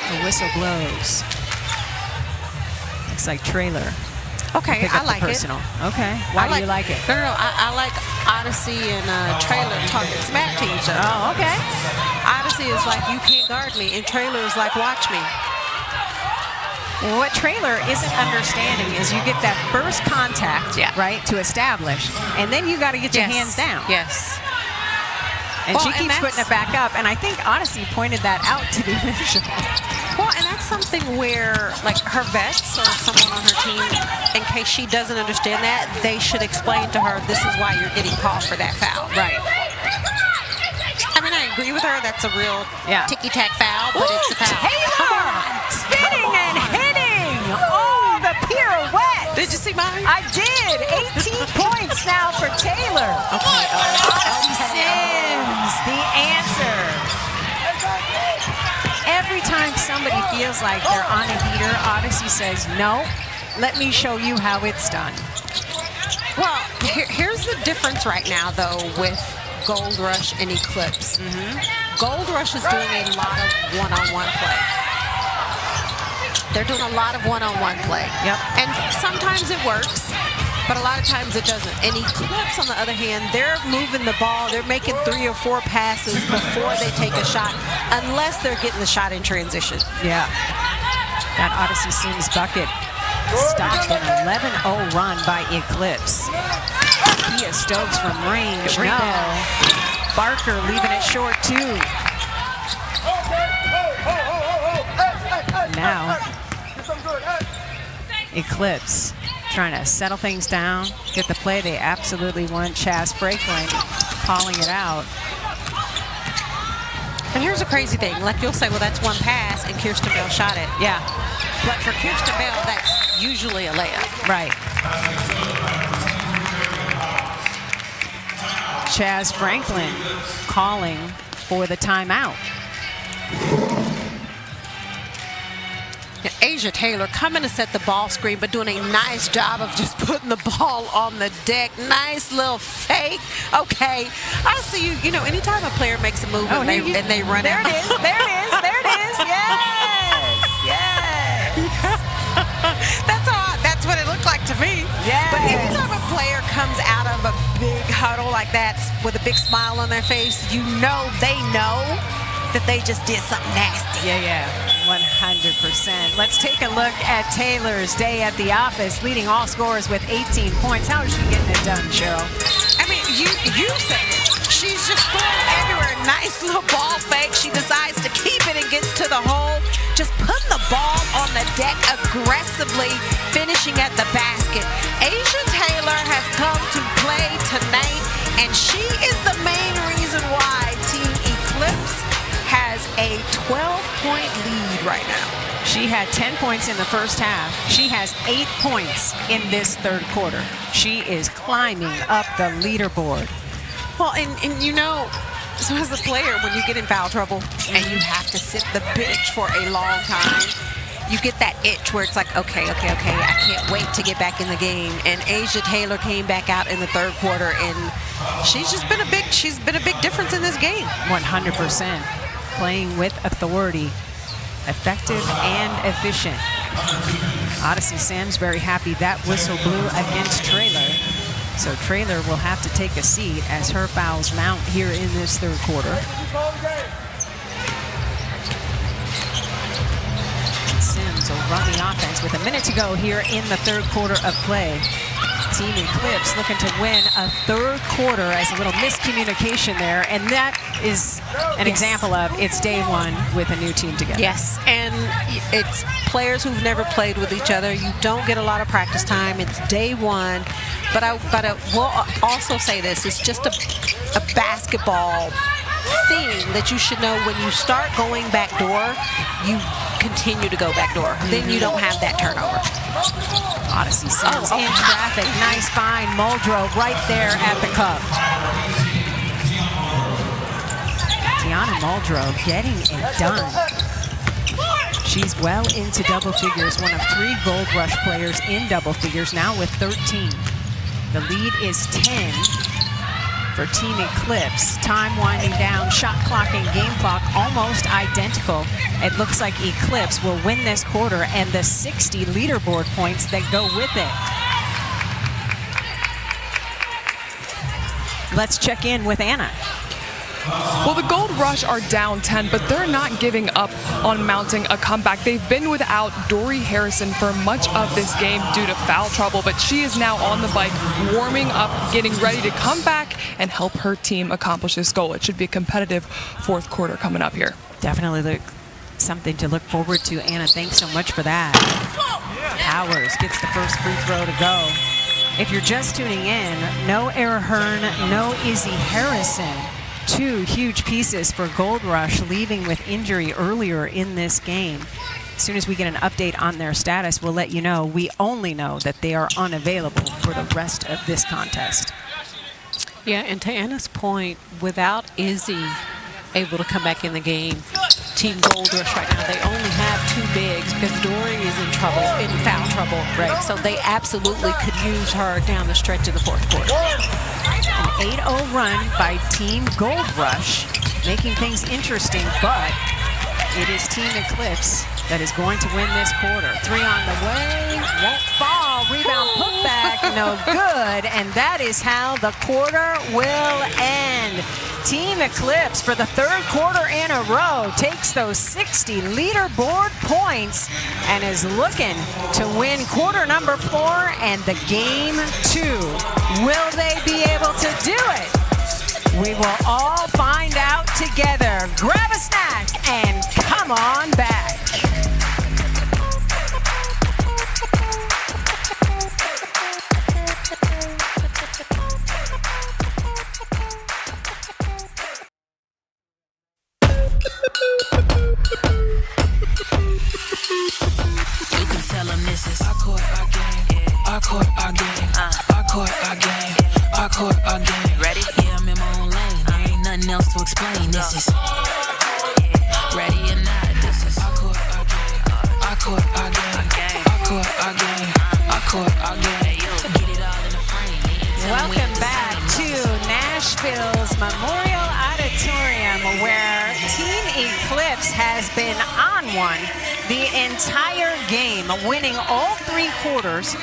Speaker 1: the whistle blows. Looks like Traylor.
Speaker 3: Okay, I like it.
Speaker 1: Okay, why do you like it?
Speaker 3: No, I like Odyssey and Traylor talking smack to each other.
Speaker 1: Oh, okay.
Speaker 3: Odyssey is like, you can't guard me, and Traylor is like, watch me.
Speaker 1: Well, what Traylor isn't understanding is you get that first contact, right, to establish, and then you got to get your hands down.
Speaker 3: Yes.
Speaker 1: And she keeps putting it back up, and I think Odyssey pointed that out to the official.
Speaker 3: Well, and that's something where, like, her vets or someone on her team, in case she doesn't understand that, they should explain to her, this is why you're getting called for that foul.
Speaker 1: Right.
Speaker 3: I mean, I agree with her. That's a real ticky-tack foul, but it's a foul.
Speaker 1: Taylor! Spinning and hitting! Oh, the pirouette!
Speaker 3: Did you see mine?
Speaker 1: I did. 18 points now for Taylor.
Speaker 3: Okay.
Speaker 1: Odyssey Sims, the answer. Every time somebody feels like they're on a heater, Odyssey says, no, let me show you how it's done.
Speaker 3: Well, here's the difference right now, though, with Gold Rush and Eclipse. Gold Rush is doing a lot of one-on-one play. They're doing a lot of one-on-one play.
Speaker 1: Yep.
Speaker 3: And sometimes it works, but a lot of times it doesn't. And Eclipse, on the other hand, they're moving the ball. They're making 3 or 4 passes before they take a shot, unless they're getting the shot in transition.
Speaker 1: Yeah. That Odyssey Sims bucket stopped an 11-0 run by Eclipse. Kia Stokes from range. No. Barker leaving it short, too. Now, Eclipse trying to settle things down, get the play they absolutely want. Chaz Franklin calling it out.
Speaker 3: And here's a crazy thing. Like, you'll say, well, that's one pass, and Kirsten Bell shot it.
Speaker 1: Yeah.
Speaker 3: But for Kirsten Bell, that's usually a layup.
Speaker 1: Right. Chaz Franklin calling for the timeout.
Speaker 3: Asia Taylor coming to set the ball screen, but doing a nice job of just putting the ball on the deck. Nice little fake. Okay, I see you. You know, anytime a player makes a move and they run
Speaker 1: there
Speaker 3: out.
Speaker 1: There it is. There it is. There it is. Yes. Yes.
Speaker 3: That's what it looked like to me.
Speaker 1: Yes.
Speaker 3: But anytime a player comes out of a big huddle like that with a big smile on their face, you know they know that they just did something nasty.
Speaker 1: Yeah. 100%. Let's take a look at Taylor's day at the office, leading all scorers with 18 points. How is she getting it done, Cheryl?
Speaker 3: I mean, you said it. She's just scoring everywhere. Nice little ball fake. She decides to keep it and gets to the hole. Just putting the ball on the deck aggressively, finishing at the basket. Asia Taylor has come to play tonight, and she is the main reason why Team Eclipse has a 12-point lead right now.
Speaker 1: She had 10 points in the first half. She has 8 points in this third quarter. She is climbing up the leaderboard.
Speaker 3: Well, and you know, so as a player, when you get in foul trouble and you have to sit the bench for a long time, you get that itch where it's like, okay, I can't wait to get back in the game. And Asia Taylor came back out in the third quarter, and she's been a big difference in this game.
Speaker 1: 100%. Playing with authority, effective and efficient. Odyssey Sims very happy that whistle blew against Traylor. So Traylor will have to take a seat as her fouls mount here in this third quarter. Sims will run the offense with a minute to go here in the third quarter of play. Team Eclipse looking to win a third quarter as a little miscommunication there, and that is an example of it's day one with a new team together.
Speaker 3: Yes, and it's players who've never played with each other. You don't get a lot of practice time. It's day one, but I will also say this: it's just a basketball thing that you should know. When you start going back door, you continue to go back door. Then you don't have that turnover.
Speaker 1: Odyssey Sims in traffic. Nice find. Muldrow right there at the cup. Tiana Muldrow getting it done. She's well into double figures, one of 3 Gold Rush players in double figures, now with 13. The lead is 10 for Team Eclipse. Time winding down, shot clock and game clock almost identical. It looks like Eclipse will win this quarter and the 60 leaderboard points that go with it. Let's check in with Anna.
Speaker 4: Well, the Gold Rush are down 10, but they're not giving up on mounting a comeback. They've been without Dory Harrison for much of this game due to foul trouble, but she is now on the bike, warming up, getting ready to come back and help her team accomplish this goal. It should be a competitive fourth quarter coming up here.
Speaker 1: Definitely something to look forward to. Anna, thanks so much for that. Powers gets the first free throw to go. If you're just tuning in, no Era Hearn, no Izzy Harrison. 2 huge pieces for Gold Rush leaving with injury earlier in this game. As soon as we get an update on their status, we'll let you know. We only know that they are unavailable for the rest of this contest.
Speaker 3: Yeah, and to Anna's point, without Izzy able to come back in the game, Team Gold Rush right now, they only have 2 bigs because Dory is in foul trouble. Right. So they absolutely could use her down the stretch of the fourth quarter.
Speaker 1: An 8-0 run by Team Gold Rush, making things interesting, but it is Team Eclipse that is going to win this quarter. 3 on the way, won't fall, rebound put back, no good, and that is how the quarter will end. Team Eclipse, for the 3rd quarter in a row, takes those 60 leaderboard points and is looking to win quarter number 4 and the game 2. Will they be able to do it? We will all find out together. Grab a snack and come on back.
Speaker 2: You can tell them this is our court, our game. Our court, our game. Our court, our game. Our court, our game. Ready? Yeah, I'm in my own lane. There ain't nothing else to explain. This is ready or not. This is our court, our game. Our court, our game. Our court, our game. Our court, our game. Get it all in the frame.
Speaker 1: Welcome back to Nashville's Memorial Auditorium, where Team Eclipse has been on one the entire game, winning all 3 quarters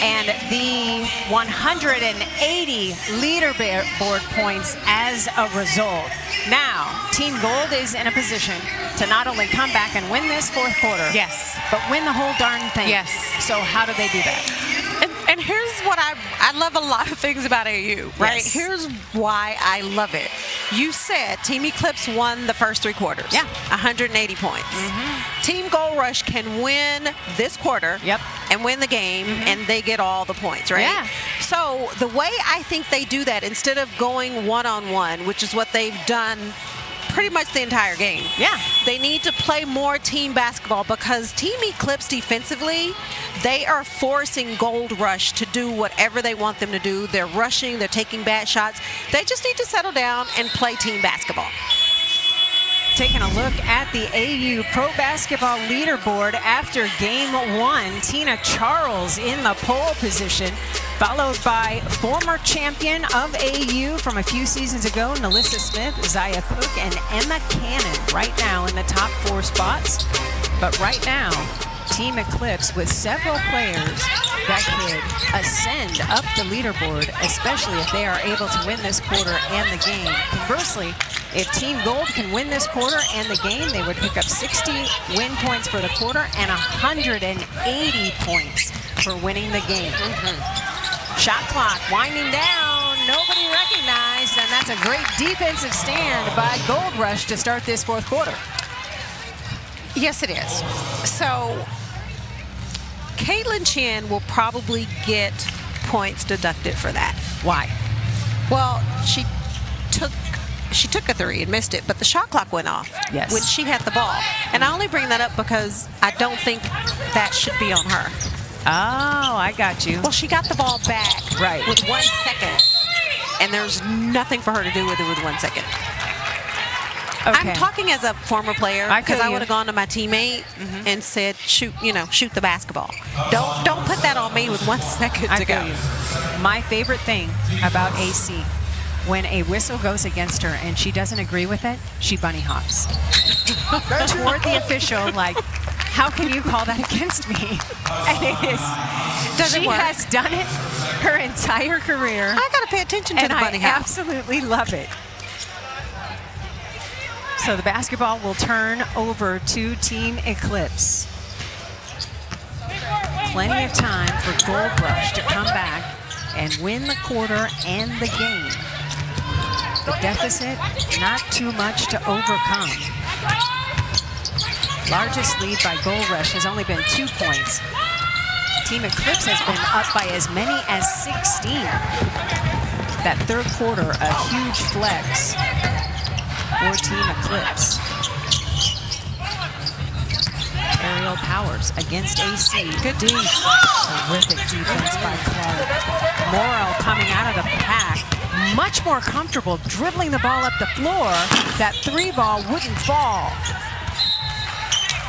Speaker 1: and the 180 leaderboard points as a result. Now, Team Gold is in a position to not only come back and win this 4th quarter,
Speaker 3: yes,
Speaker 1: but win the whole darn thing.
Speaker 3: Yes.
Speaker 1: So how do they do that?
Speaker 3: And here's what I love a lot of things about AU, right?
Speaker 1: Yes.
Speaker 3: Here's why I love it. You said Team Eclipse won the first 3 quarters.
Speaker 1: Yeah.
Speaker 3: 180 points. Team Gold Rush can win this quarter and win the game, and they get all the points, right?
Speaker 1: Yeah.
Speaker 3: So the way I think they do that, instead of going one-on-one, which is what they've done pretty much the entire game.
Speaker 1: Yeah.
Speaker 3: They need to play more team basketball, because Team Eclipse defensively, they are forcing Gold Rush to do whatever they want them to do. They're rushing, they're taking bad shots. They just need to settle down and play team basketball.
Speaker 1: Taking a look at the AU Pro Basketball leaderboard after game 1, Tina Charles in the pole position, followed by former champion of AU from a few seasons ago, Nalissa Smith, Zaya Cook, and Emma Cannon right now in the top 4 spots. But right now, Team Eclipse with several players that could ascend up the leaderboard, especially if they are able to win this quarter and the game. Conversely, if Team Gold can win this quarter and the game, they would pick up 60 win points for the quarter and 180 points for winning the game. Shot clock winding down. Nobody recognized, and that's a great defensive stand by Gold Rush to start this fourth quarter.
Speaker 3: Yes, it is. So Caitlin Chen will probably get points deducted for that.
Speaker 1: Why?
Speaker 3: Well, she took a three and missed it, but the shot clock went off when she had the ball. And I only bring that up because I don't think that should be on her.
Speaker 1: Oh, I got you.
Speaker 3: Well, she got the ball back with 1 second, and there's nothing for her to do with it with 1 second.
Speaker 1: Okay.
Speaker 3: I'm talking as a former player because I would have gone to my teammate and said, shoot the basketball. Don't put that on me with 1 second to go.
Speaker 1: My favorite thing about AC, when a whistle goes against her and she doesn't agree with it, she bunny hops toward the official like, how can you call that against me? And it is. She has done it her entire career.
Speaker 3: I got to pay attention to the bunny hop.
Speaker 1: I absolutely love it. So the basketball will turn over to Team Eclipse. Plenty of time for Gold Rush to come back and win the quarter and the game. The deficit, not too much to overcome. Largest lead by Gold Rush has only been 2 points. Team Eclipse has been up by as many as 16. That third quarter, a huge flex for Team Eclipse. Aerial Powers against AC. Good D. Terrific defense by Clark. Morrow coming out of the pack. Much more comfortable dribbling the ball up the floor. That three ball wouldn't fall.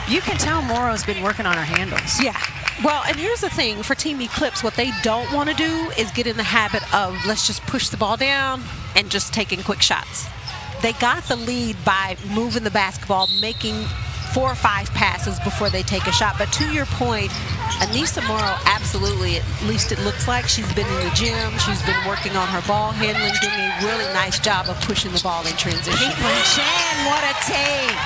Speaker 1: You can tell Morrow's been working on her handles.
Speaker 3: Yeah. Well, and here's the thing. For Team Eclipse, what they don't want to do is get in the habit of let's just push the ball down and just taking quick shots. They got the lead by moving the basketball, making 4 or 5 passes before they take a shot. But to your point, Anissa Morrow, absolutely, at least it looks like she's been in the gym. She's been working on her ball handling, doing a really nice job of pushing the ball in transition.
Speaker 1: Caitlin Chen, what a take.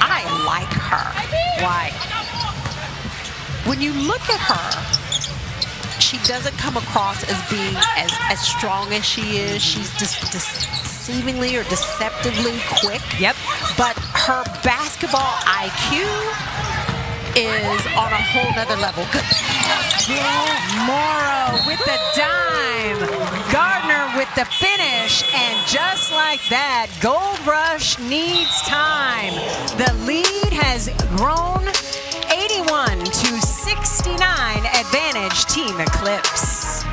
Speaker 3: I like her.
Speaker 1: Why?
Speaker 3: When you look at her, she doesn't come across as being as strong as she is. She's just deceivingly or deceptively quick.
Speaker 1: Yep.
Speaker 3: But her basketball IQ is on a whole nother level. Good pass.
Speaker 1: Morrow with the dime. Gardner with the finish. And just like that, Gold Rush needs time. The lead has grown 81 to 69. Advantage Team Eclipse.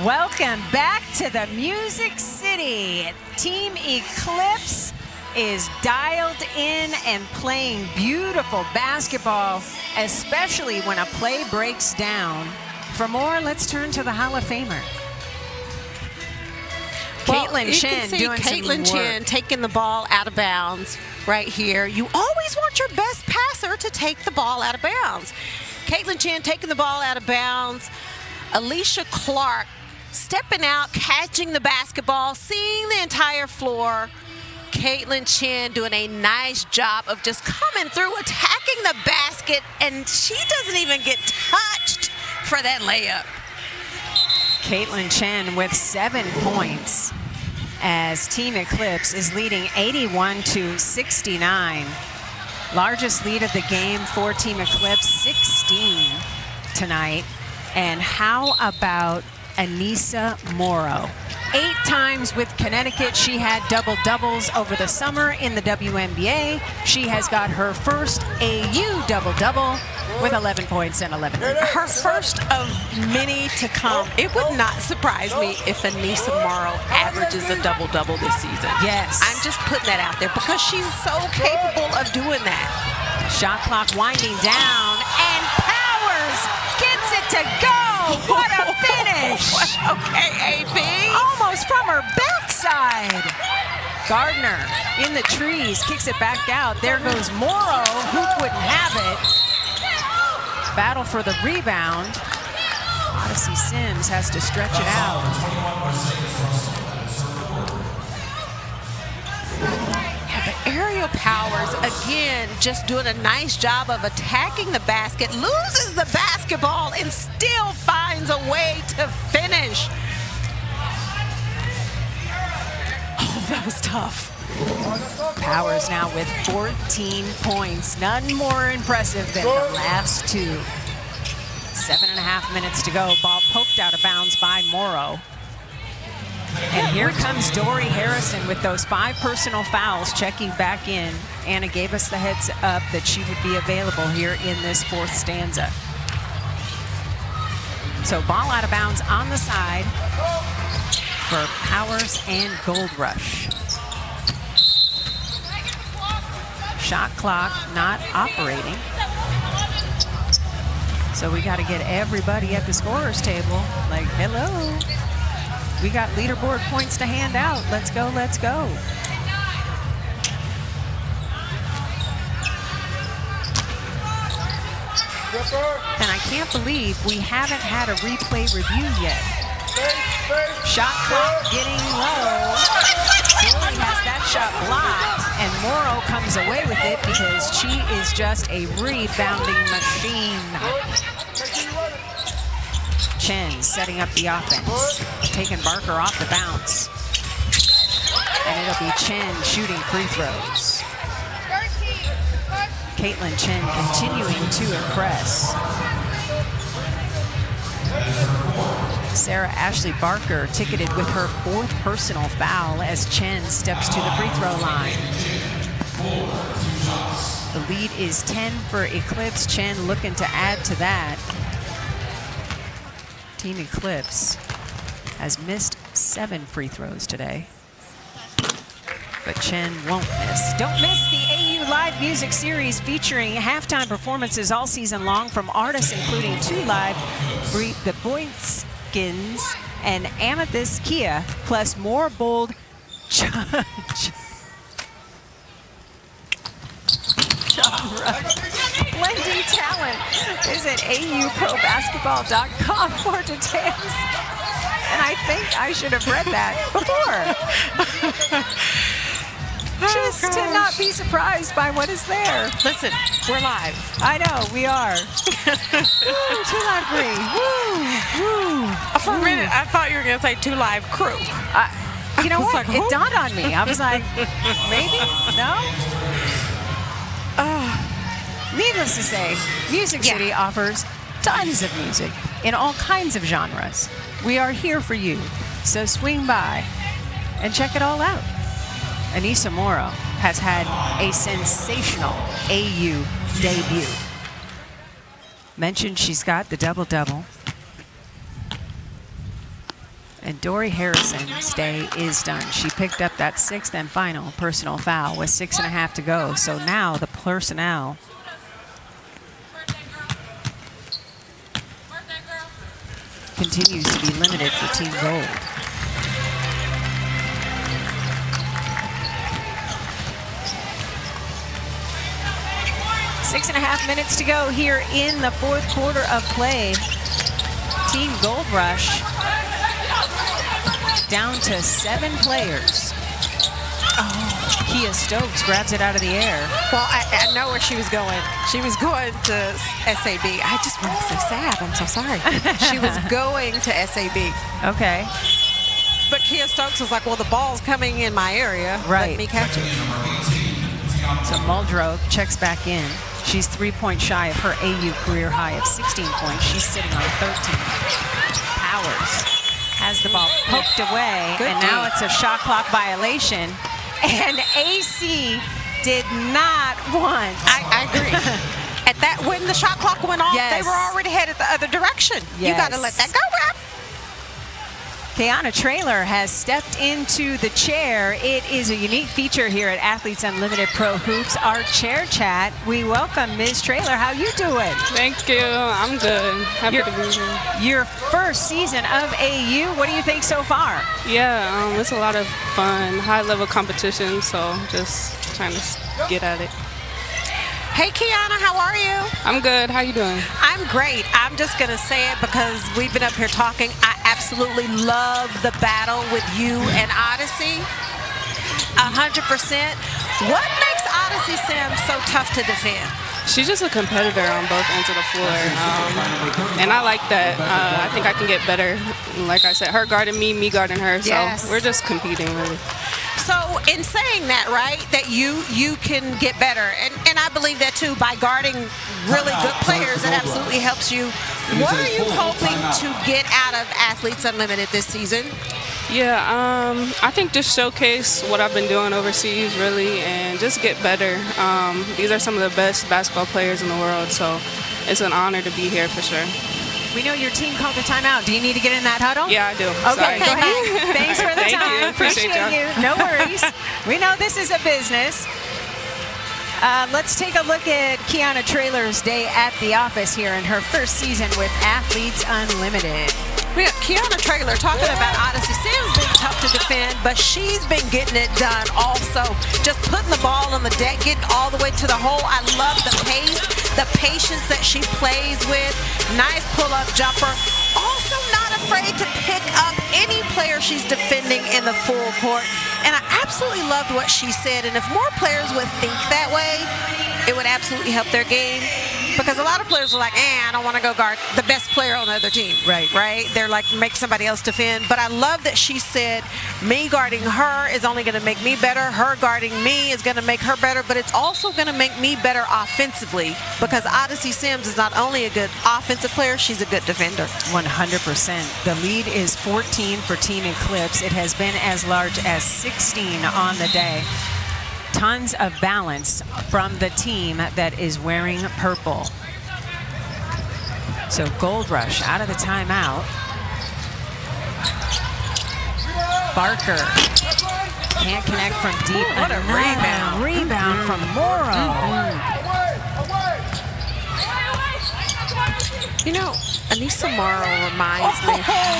Speaker 1: Welcome back to the Music City. Team Eclipse is dialed in and playing beautiful basketball, especially when a play breaks down. For more, let's turn to the Hall of Famer.
Speaker 3: Well,
Speaker 1: Caitlin Chen doing
Speaker 3: Caitlin
Speaker 1: some
Speaker 3: Chen
Speaker 1: work.
Speaker 3: taking the ball out of bounds right here. You always want your best passer to take the ball out of bounds. Caitlin Chen taking the ball out of bounds. Alicia Clark stepping out, catching the basketball, seeing the entire floor. Caitlin Chen doing a nice job of just coming through, attacking the basket, and she doesn't even get touched for that layup.
Speaker 1: Caitlin Chen with 7 points as Team Eclipse is leading 81 to 69. Largest lead of the game for Team Eclipse, 16 tonight. And how about Anissa Morrow? 8 times with Connecticut. She had double-doubles over the summer in the WNBA. She has got her first AU double-double with 11 points and 11 rebounds.
Speaker 3: Her first of many to come. It would not surprise me if Anissa Morrow averages a double-double this season.
Speaker 1: Yes.
Speaker 3: I'm just putting that out there because she's so capable of doing that.
Speaker 1: Shot clock winding down, and Powers gets it to go. What a finish.
Speaker 3: Okay, AP.
Speaker 1: Almost from her backside. Gardner in the trees, kicks it back out. There goes Morrow, who wouldn't have it. Battle for the rebound. Odyssey Sims has to stretch it out.
Speaker 3: Yeah, but aerial Kiana Powers, again, just doing a nice job of attacking the basket, loses the basketball, and still finds a way to finish. Oh, that was tough.
Speaker 1: Powers now with 14 points. None more impressive than the last two. 7.5 minutes to go. Ball poked out of bounds by Morrow. And here comes Dory Harrison with those 5 personal fouls checking back in. Anna gave us the heads up that she would be available here in this 4th stanza. So ball out of bounds on the side for Powers and Gold Rush. Shot clock not operating. So we got to get everybody at the scorer's table. Like, hello. We got leaderboard points to hand out. Let's go, let's go. And I can't believe we haven't had a replay review yet. Shot clock getting low. Dory has that shot blocked, and Morrow comes away with it because she is just a rebounding machine. Chen setting up the offense, taking Barker off the bounce. And it'll be Chen shooting free throws. Caitlin Chen continuing to impress. Sarah Ashley Barker ticketed with her 4th personal foul as Chen steps to the free throw line. The lead is 10 for Eclipse. Chen looking to add to that. Team Eclipse has missed 7 free throws today. But Chen won't miss. Don't miss the AU Live Music Series featuring halftime performances all season long from artists including 2 live, the Boyskins and Amethyst Kia, plus more bold genre blending talent. Visit auprobasketball.com for details. And I think I should have read that before. Just to not be surprised by what is there.
Speaker 3: Listen, we're live.
Speaker 1: I know, we are. Woo, 2 Live Green. Woo, woo.
Speaker 3: For a minute, I thought you were going to say 2 Live Crew.
Speaker 1: You know what?
Speaker 3: Like,
Speaker 1: it dawned on me. I was like, maybe? No? Needless to say, Music City offers tons of music in all kinds of genres. We are here for you, so swing by and check it all out. Anissa Morrow has had a sensational AU debut. Mentioned she's got the double-double. And Dory Harrison's day is done. She picked up that 6th and final personal foul with 6.5 to go. So now the personnel continues to be limited for Team Gold. Six and a half minutes to go here in the 4th quarter of play. Team Gold Rush down to 7 players. Oh, Kia Stokes grabs it out of the air.
Speaker 3: Well, I know where she was going. She was going to SAB. I just want to say sad. I'm so sorry. She was going to SAB.
Speaker 1: Okay.
Speaker 3: But Kia Stokes was like, well, the ball's coming in my area.
Speaker 1: Right.
Speaker 3: Let me catch it.
Speaker 1: So Muldrow checks back in. She's 3 points shy of her AU career high of 16 points. She's sitting on 13. Powers has the ball poked away, and now it's a shot clock violation. And AC did not want.
Speaker 3: I agree. At that, when the shot clock went off, they were already headed the other direction.
Speaker 1: Yes.
Speaker 3: You got to let that go, ref.
Speaker 1: Kiana Traylor has stepped into the chair. It is a unique feature here at Athletes Unlimited Pro Hoops. Our chair chat. We welcome Ms. Traylor. How you doing?
Speaker 11: Thank you. I'm good. Happy to be here.
Speaker 1: Your first season of AU. What do you think so far?
Speaker 11: Yeah, it's a lot of fun, high-level competition, so just trying to get at it.
Speaker 3: Hey, Kiana, how are you?
Speaker 11: I'm good. How you doing?
Speaker 3: I'm great. I'm just going to say it because we've been up here talking. I absolutely love the battle with you and Odyssey. 100%. What makes Odyssey Sims so tough to defend?
Speaker 11: She's just a competitor on both ends of the floor, and I like that. I think I can get better. Like I said, her guarding me, me guarding her, so we're just competing, really.
Speaker 3: So in saying that, right, that you can get better, and I believe that too, by guarding really good players, it absolutely helps you. What are you hoping to get out of Athletes Unlimited this season?
Speaker 11: Yeah, I think just showcase what I've been doing overseas, really, and just get better. These are some of the best basketball players in the world, so it's an honor to be here for sure.
Speaker 1: We know your team called a timeout. Do you need to get in that huddle?
Speaker 11: Yeah, I do.
Speaker 1: Okay, go ahead. Thanks for the
Speaker 11: Thank
Speaker 1: time.
Speaker 11: you. Appreciate
Speaker 1: you. No worries. We know this is a business. Let's take a look at Kiana Traylor's day at the office here in her first season with Athletes Unlimited.
Speaker 3: We got Kiana Traylor talking about Odyssey Sims being tough to defend, but she's been getting it done also. Just putting the ball on the deck, getting all the way to the hole. I love the pace, the patience that she plays with. Nice pull-up jumper. Also not afraid to pick up any player she's defending in the full court. And I absolutely loved what she said. And if more players would think that way, it would absolutely help their game. Because a lot of players are like, I don't want to go guard the best player on the other team. Right. They're like, make somebody else defend. But I love that she said, me guarding her is only going to make me better. Her guarding me is going to make her better. But it's also going to make me better offensively. Because Odyssey Sims is not only a good offensive player, she's a good defender.
Speaker 1: 100%. The lead is 14 for Team Eclipse. It has been as large as 16 on the day. Tons of balance from the team that is wearing purple. So Gold Rush out of the timeout. Barker can't connect from deep.
Speaker 3: What a rebound.
Speaker 1: Rebound from Morrow.
Speaker 3: You know, Anissa Morrow reminds me.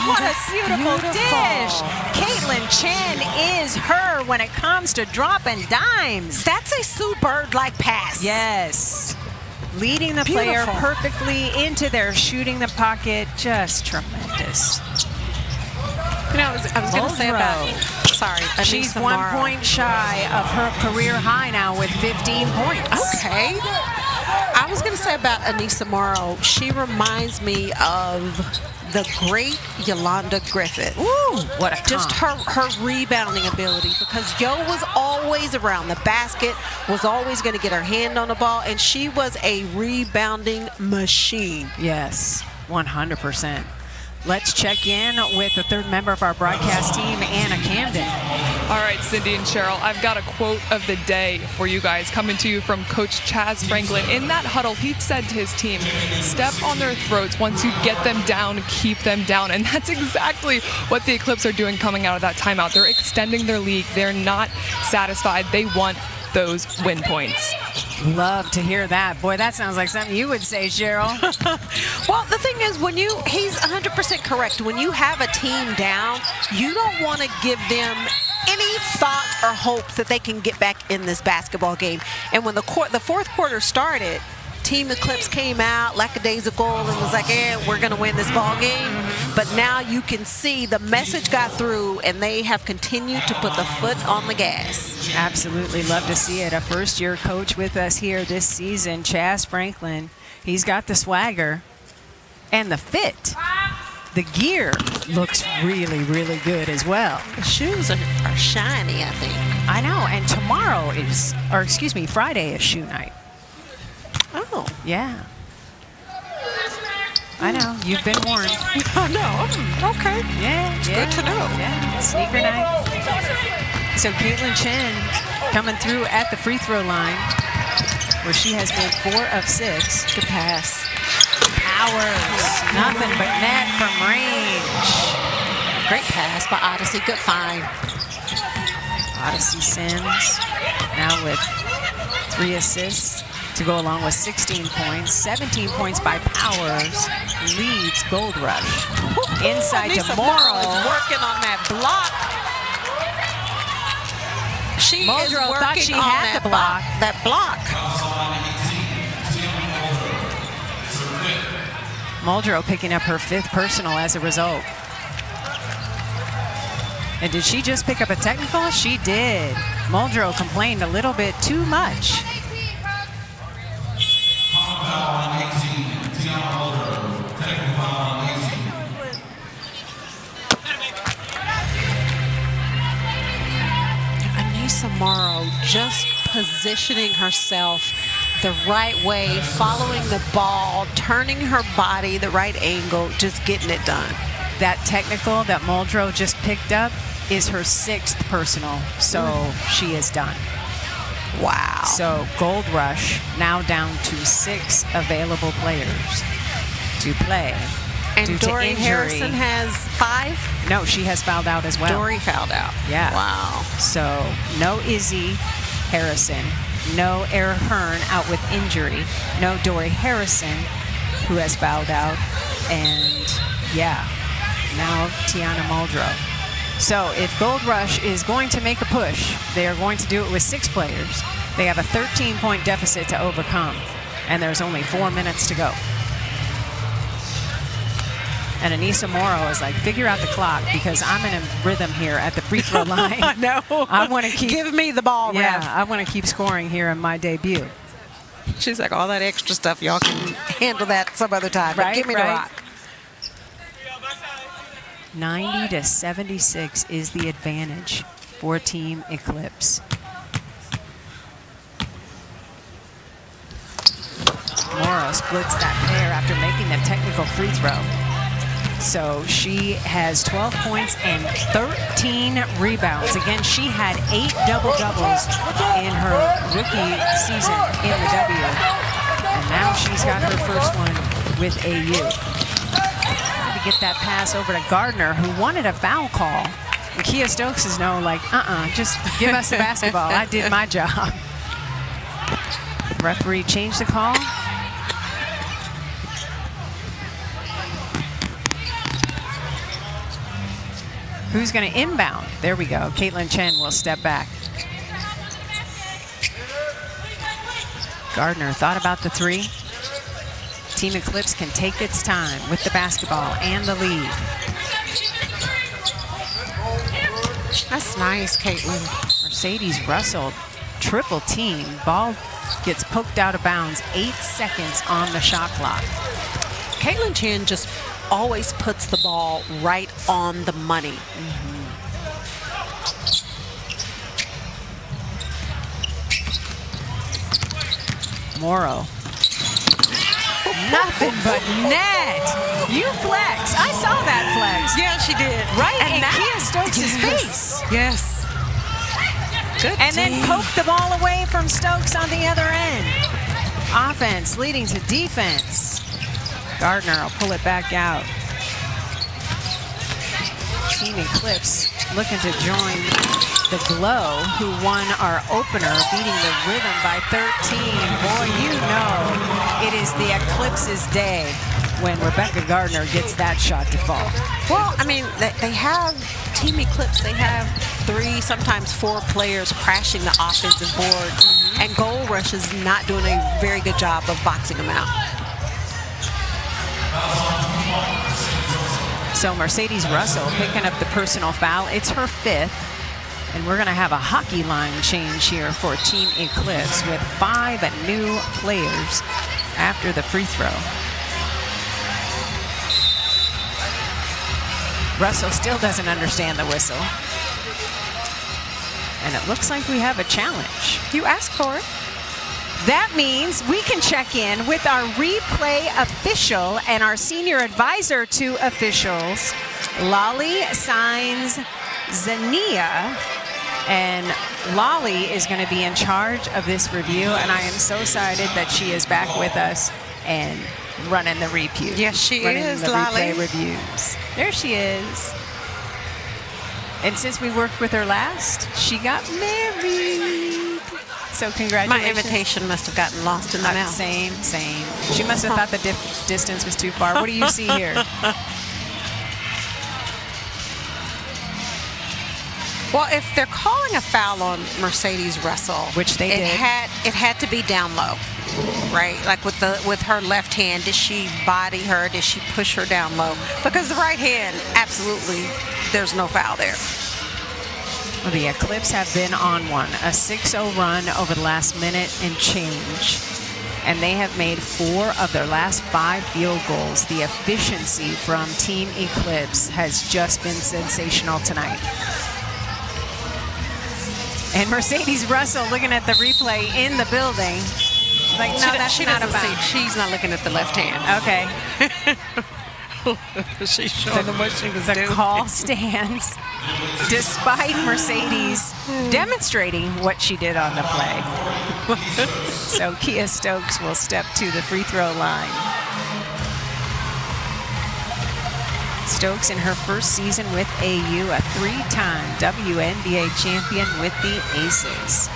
Speaker 1: What a beautiful dish. Caitlin Chen is her when it comes to dropping dimes.
Speaker 3: That's a Sue Bird-like pass.
Speaker 1: Yes. Leading the player perfectly into their shooting the pocket. Just tremendous.
Speaker 3: You know, I was going to say about,
Speaker 1: she's
Speaker 3: Anissa
Speaker 1: 1
Speaker 3: Morrow.
Speaker 1: point shy of her career high now with 15 points.
Speaker 3: Okay. I was going to say about Anissa Morrow, she reminds me of the great Yolanda Griffith.
Speaker 1: Ooh, what a
Speaker 3: Just her rebounding ability, because Yo was always around the basket, was always going to get her hand on the ball, and she was a rebounding machine.
Speaker 1: Yes, 100%. Let's check in with the third member of our broadcast team, Anna Camden.
Speaker 4: All right, Cindy and Cheryl, I've got a quote of the day for you guys coming to you from Coach Chaz Franklin. In that huddle, he said to his team, step on their throats. Once you get them down, keep them down. And that's exactly what the Eclipse are doing coming out of that timeout. They're extending their lead. They're not satisfied. They want those win points.
Speaker 1: Love to hear that. Boy, that sounds like something you would say, Cheryl.
Speaker 3: Well, the thing is, he's 100% correct. When you have a team down, you don't want to give them any thoughts or hopes that they can get back in this basketball game. And when the fourth quarter started, Team Eclipse came out lackadaisical and was like, we're going to win this ball game. But now you can see the message got through, and they have continued to put the foot on the gas.
Speaker 1: Absolutely love to see it. A first-year coach with us here this season, Chaz Franklin. He's got the swagger and the fit. The gear looks really, really good as well.
Speaker 3: The shoes are shiny, I think.
Speaker 1: I know, and tomorrow is, or excuse me, Friday is shoe night.
Speaker 3: Oh.
Speaker 1: Yeah. I know, you've been warned.
Speaker 3: Oh, no. Okay.
Speaker 1: Yeah,
Speaker 3: it's good to know.
Speaker 1: Yeah, sneaker night. So Caitlin Chen coming through at the free throw line, where she has made 4 of 6.
Speaker 3: Good pass.
Speaker 1: Powers, nothing but net from range.
Speaker 3: Great pass by Odyssey, good find.
Speaker 1: Odyssey Sims now with 3 assists to go along with 16 points. 17 points by Powers, leads Gold Rush. Inside to Morrow.
Speaker 3: Working on that block. She
Speaker 1: Muldrow
Speaker 3: is working
Speaker 1: thought she
Speaker 3: on
Speaker 1: had the block.
Speaker 3: That block.
Speaker 1: Muldrow picking up her 5th personal as a result. And did she just pick up a technical? She did. Muldrow complained a little bit too much.
Speaker 3: Anissa Morrow just positioning herself the right way, following the ball, turning her body the right angle, just getting it done.
Speaker 1: That technical that Muldrow just picked up is her 6th personal, so she is done.
Speaker 3: Wow.
Speaker 1: So Gold Rush now down to 6 available players to play.
Speaker 3: And
Speaker 1: due to
Speaker 3: Dory
Speaker 1: injury.
Speaker 3: Harrison has 5?
Speaker 1: No, she has fouled out as well.
Speaker 3: Dory fouled out.
Speaker 1: Yeah.
Speaker 3: Wow.
Speaker 1: So no Izzy Harrison, no Era Hearn out with injury, no Dory Harrison, who has fouled out, and yeah, now Tiana Muldrow. So if Gold Rush is going to make a push, they are going to do it with 6 players. They have a 13-point deficit to overcome, and there's only 4 minutes to go. And Anissa Morrow is like, figure out the clock because I'm in a rhythm here at the free throw line.
Speaker 3: No.
Speaker 1: I want to keep.
Speaker 3: Give me the ball,
Speaker 1: Yeah,
Speaker 3: ref.
Speaker 1: I want to keep scoring here in my debut.
Speaker 3: She's like, all that extra stuff, y'all can handle that some other time. But
Speaker 1: Right,
Speaker 3: give me the
Speaker 1: right.
Speaker 3: rock.
Speaker 1: 90-76 is the advantage for Team Eclipse. Morrow splits that pair after making the technical free throw. So she has 12 points and 13 rebounds. Again, she had 8 double-doubles in her rookie season in the W. And now she's got her first one with AU. To get that pass over to Gardner, who wanted a foul call. And Kia Stokes is like, just give us the basketball. I did my job. Referee changed the call. Who's going to inbound? There we go. Caitlin Chen will step back. Gardner thought about the 3. Team Eclipse can take its time with the basketball and the lead.
Speaker 3: That's nice, Caitlin.
Speaker 1: Mercedes Russell, triple team. Ball gets poked out of bounds. 8 seconds on the shot clock.
Speaker 3: Caitlin Chen just always puts the ball right on the money.
Speaker 1: Morrow. Nothing but net. You flex. I saw that flex.
Speaker 3: Yeah, she did.
Speaker 1: Right
Speaker 3: And
Speaker 1: in
Speaker 3: that-
Speaker 1: Kia Stokes' face.
Speaker 3: Yes. Good
Speaker 1: And then
Speaker 3: team.
Speaker 1: poke the ball away from Stokes on the other end. Offense leading to defense. Gardner will pull it back out. Team Eclipse looking to join the Glow, who won our opener, beating the Rhythm by 13. Boy, you know it is the Eclipse's day when Rebecca Gardner gets that shot to fall.
Speaker 3: Well, I mean, they have Team Eclipse. They have 3, sometimes 4 players crashing the offensive boards, and Gold Rush is not doing a very good job of boxing them out.
Speaker 1: So Mercedes Russell picking up the personal foul. It's her 5th. And we're going to have a hockey line change here for Team Eclipse with 5 new players after the free throw. Russell still doesn't understand the whistle. And it looks like we have a challenge.
Speaker 3: You asked for it.
Speaker 1: That means we can check in with our replay official and our senior advisor to officials, Lolly Signs Zania. And Lolly is going to be in charge of this review, and I am so excited that she is back with us and running the review.
Speaker 3: Yes, she
Speaker 1: running
Speaker 3: is,
Speaker 1: the
Speaker 3: Lolly.
Speaker 1: replay reviews. There she is. And since we worked with her last, she got married. So congratulations.
Speaker 3: My invitation must have gotten lost in the mail.
Speaker 1: Same. She must have thought the distance was too far. What do you see here?
Speaker 3: Well, if they're calling a foul on Mercedes Russell,
Speaker 1: Which they did.
Speaker 3: it had to be down low, right? Like with her left hand, did she body her? Did she push her down low? Because the right hand, absolutely, there's no foul there.
Speaker 1: Well, the Eclipse have been on one, a 6-0 run over the last minute and change. And they have made 4 of their last 5 field goals. The efficiency from Team Eclipse has just been sensational tonight. And Mercedes Russell looking at the replay in the building. Like, no, that's not a foul.
Speaker 3: She's not looking at the left hand.
Speaker 1: Okay.
Speaker 3: She's showing them what she was doing.
Speaker 1: The call stands despite Mercedes demonstrating what she did on the play. So Kia Stokes will step to the free throw line. Stokes in her first season with AU, a 3-time WNBA champion with the Aces.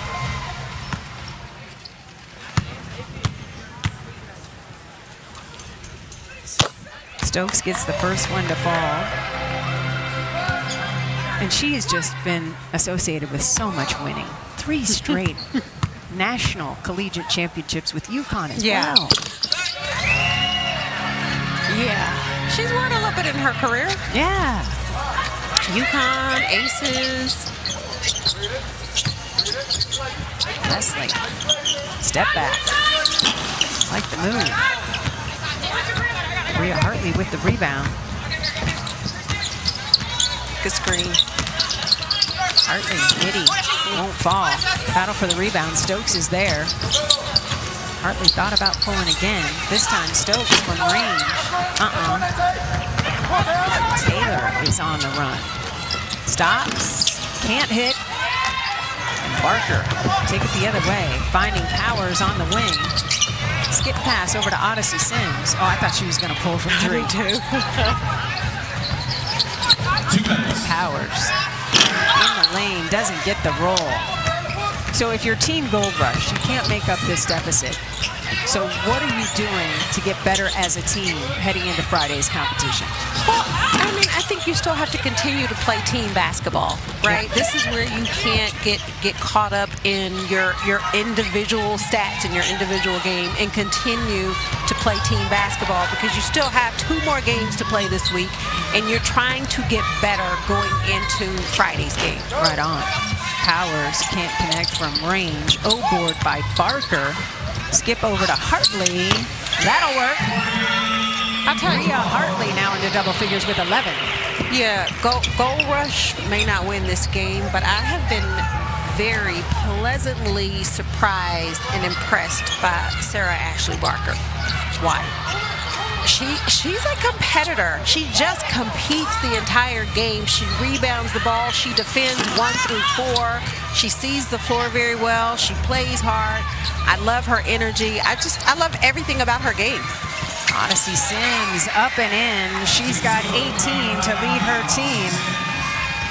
Speaker 1: Stokes gets the first one to fall. And she has just been associated with so much winning. 3 straight national collegiate championships with UConn as well.
Speaker 3: Yeah. She's won a little bit in her career.
Speaker 1: Yeah.
Speaker 3: UConn, Aces.
Speaker 1: Leslie. Step back. Like the move. Rhea Hartley with the rebound.
Speaker 3: Good screen.
Speaker 1: Hartley, Mitty, won't fall. Battle for the rebound. Stokes is there. Hartley thought about pulling again. This time Stokes from range. Taylor is on the run. Stops. Can't hit. And Barker take it the other way. Finding Powers on the wing. Skip pass over to Odyssey Sims. Oh, I thought she was going to pull from 3. Powers in the lane, doesn't get the roll. So if you're Team Gold Rush, you can't make up this deficit. So what are you doing to get better as a team heading into Friday's competition?
Speaker 3: Well, I mean, I think you still have to continue to play team basketball, right? Yeah. This is where you can't get caught up in your individual stats in your individual game and continue to play team basketball, because you still have 2 more games to play this week and you're trying to get better going into Friday's game.
Speaker 1: Right on. Powers can't connect from range. O-board by Barker. Skip over to Hartley. That'll work. I'll tell you, Hartley now into double figures with 11.
Speaker 3: Yeah, Gold Rush may not win this game, but I have been very pleasantly surprised and impressed by Sarah Ashley Barker.
Speaker 1: Why?
Speaker 3: She's a competitor. She just competes the entire game. She rebounds the ball. She defends 1 through 4. She sees the floor very well. She plays hard. I love her energy. I love everything about her game.
Speaker 1: Odyssey Sims up and in. She's got 18 to lead her team.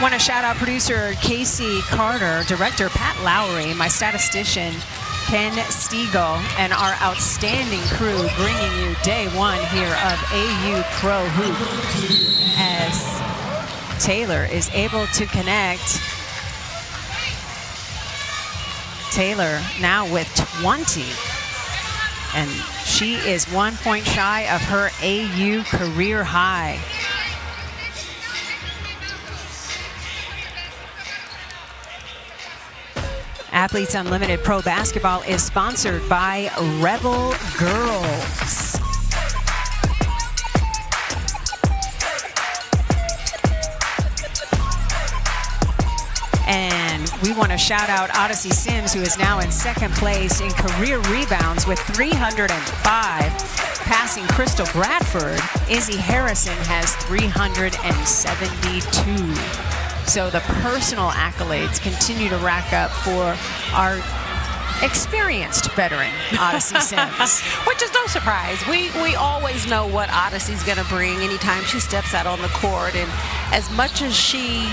Speaker 1: Want to shout out producer Casey Carter, director Pat Lowry, my statistician Ken Stiegel, and our outstanding crew bringing you day 1 here of AU Pro Hoop, as Taylor is able to connect. Taylor now with 20, and she is 1 point shy of her AU career high. Athletes Unlimited Pro Basketball is sponsored by Rebel Girls. And we want to shout out Odyssey Sims, who is now in 2nd place in career rebounds with 305, passing Crystal Bradford. Izzy Harrison has 372. So the personal accolades continue to rack up for our experienced veteran, Odyssey Sims.
Speaker 3: Which is no surprise. We always know what Odyssey's going to bring anytime she steps out on the court. And as much as she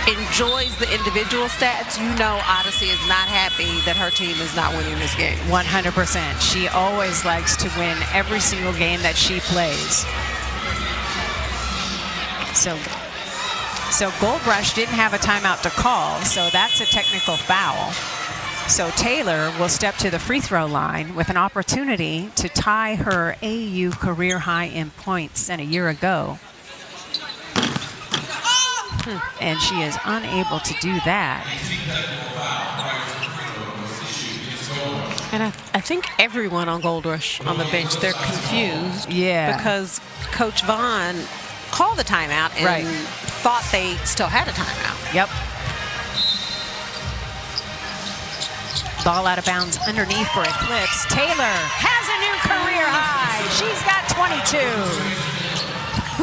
Speaker 3: enjoys the individual stats, you know Odyssey is not happy that her team is not winning this game.
Speaker 1: 100%. She always likes to win every single game that she plays. So Gold Rush didn't have a timeout to call, so that's a technical foul. So Taylor will step to the free throw line with an opportunity to tie her AU career high in points than a year ago. And she is unable to do that.
Speaker 3: And I think everyone on Gold Rush on the bench, they're confused.
Speaker 1: Yeah.
Speaker 3: Because Coach Vaughn called the timeout and thought they still had a timeout.
Speaker 1: Yep. Ball out of bounds underneath for Eclipse. Taylor has a new career high. She's got 22.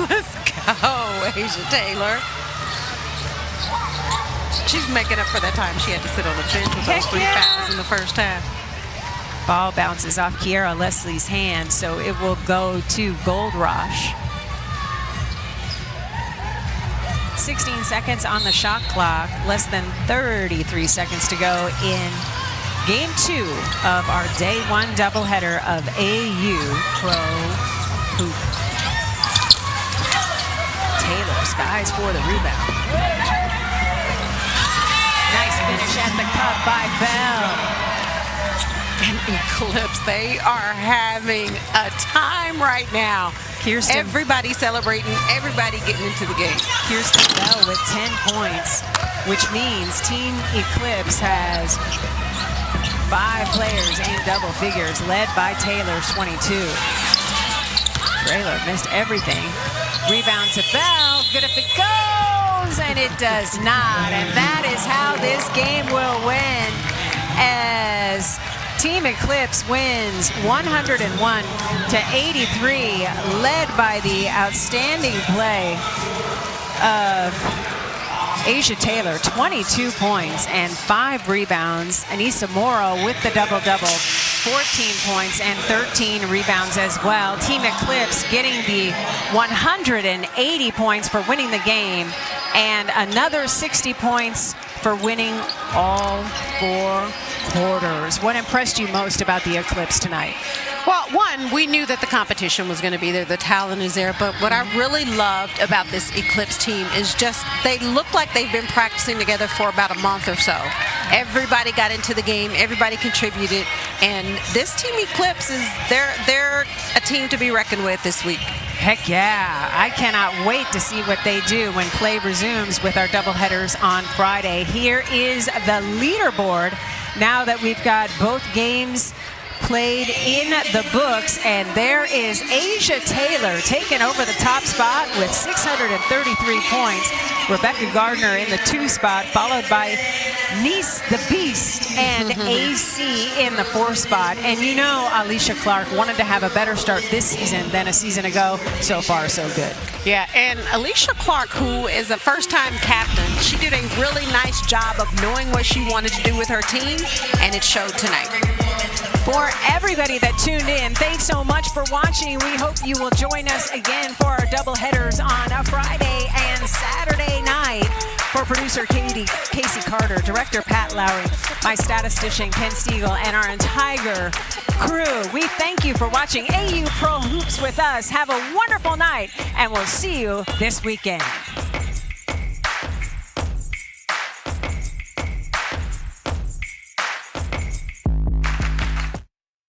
Speaker 3: Let's go, Asia Taylor. She's making up for that time she had to sit on the bench with those 3 fouls in the first half.
Speaker 1: Ball bounces off Kiera Leslie's hand, so it will go to Gold Rush. 16 seconds on the shot clock, less than 33 seconds to go in Game 2 of our Day 1 doubleheader of AU Pro Hoop. Taylor skies for the rebound. Nice finish at the cup by Bell.
Speaker 3: And Eclipse, they are having a time right now.
Speaker 1: Kirsten.
Speaker 3: Everybody celebrating, everybody getting into the game.
Speaker 1: Kirsten Bell with 10 points, which means Team Eclipse has 5 players in double figures, led by Taylor's 22. Taylor missed everything. Rebound to Bell. Good if it goes, and it does not. And that is how this game will win, as Team Eclipse wins 101-83, led by the outstanding play of Asia Taylor, 22 points and 5 rebounds. Anissa Morrow with the double-double, 14 points and 13 rebounds as well. Team Eclipse getting the 180 points for winning the game, and another 60 points for winning all 4 quarters. What impressed you most about the Eclipse tonight?
Speaker 3: Well, one, we knew that the competition was going to be there. The talent is there. But what I really loved about this Eclipse team is just they look like they've been practicing together for about a month or so. Everybody got into the game. Everybody contributed. And this team Eclipse is they're a team to be reckoned with this week.
Speaker 1: Heck yeah. I cannot wait to see what they do when play resumes with our doubleheaders on Friday. Here is the leaderboard now that we've got both games played in the books, and there is Asia Taylor taking over the top spot with 633 points. Rebecca Gardner in the 2 spot, followed by Nice the Beast and AC in the 4 spot. And you know Alicia Clark wanted to have a better start this season than a season ago. So far, so good.
Speaker 3: Yeah, and Alicia Clark, who is a first-time captain, she did a really nice job of knowing what she wanted to do with her team, and it showed tonight.
Speaker 1: For everybody that tuned in, thanks so much for watching. We hope you will join us again for our doubleheaders on a Friday and Saturday night. For producer Casey Carter, director Pat Lowry, my statistician Ken Stiegel, and our entire crew, we thank you for watching AU Pro Hoops with us. Have a wonderful night, and we'll see you this weekend.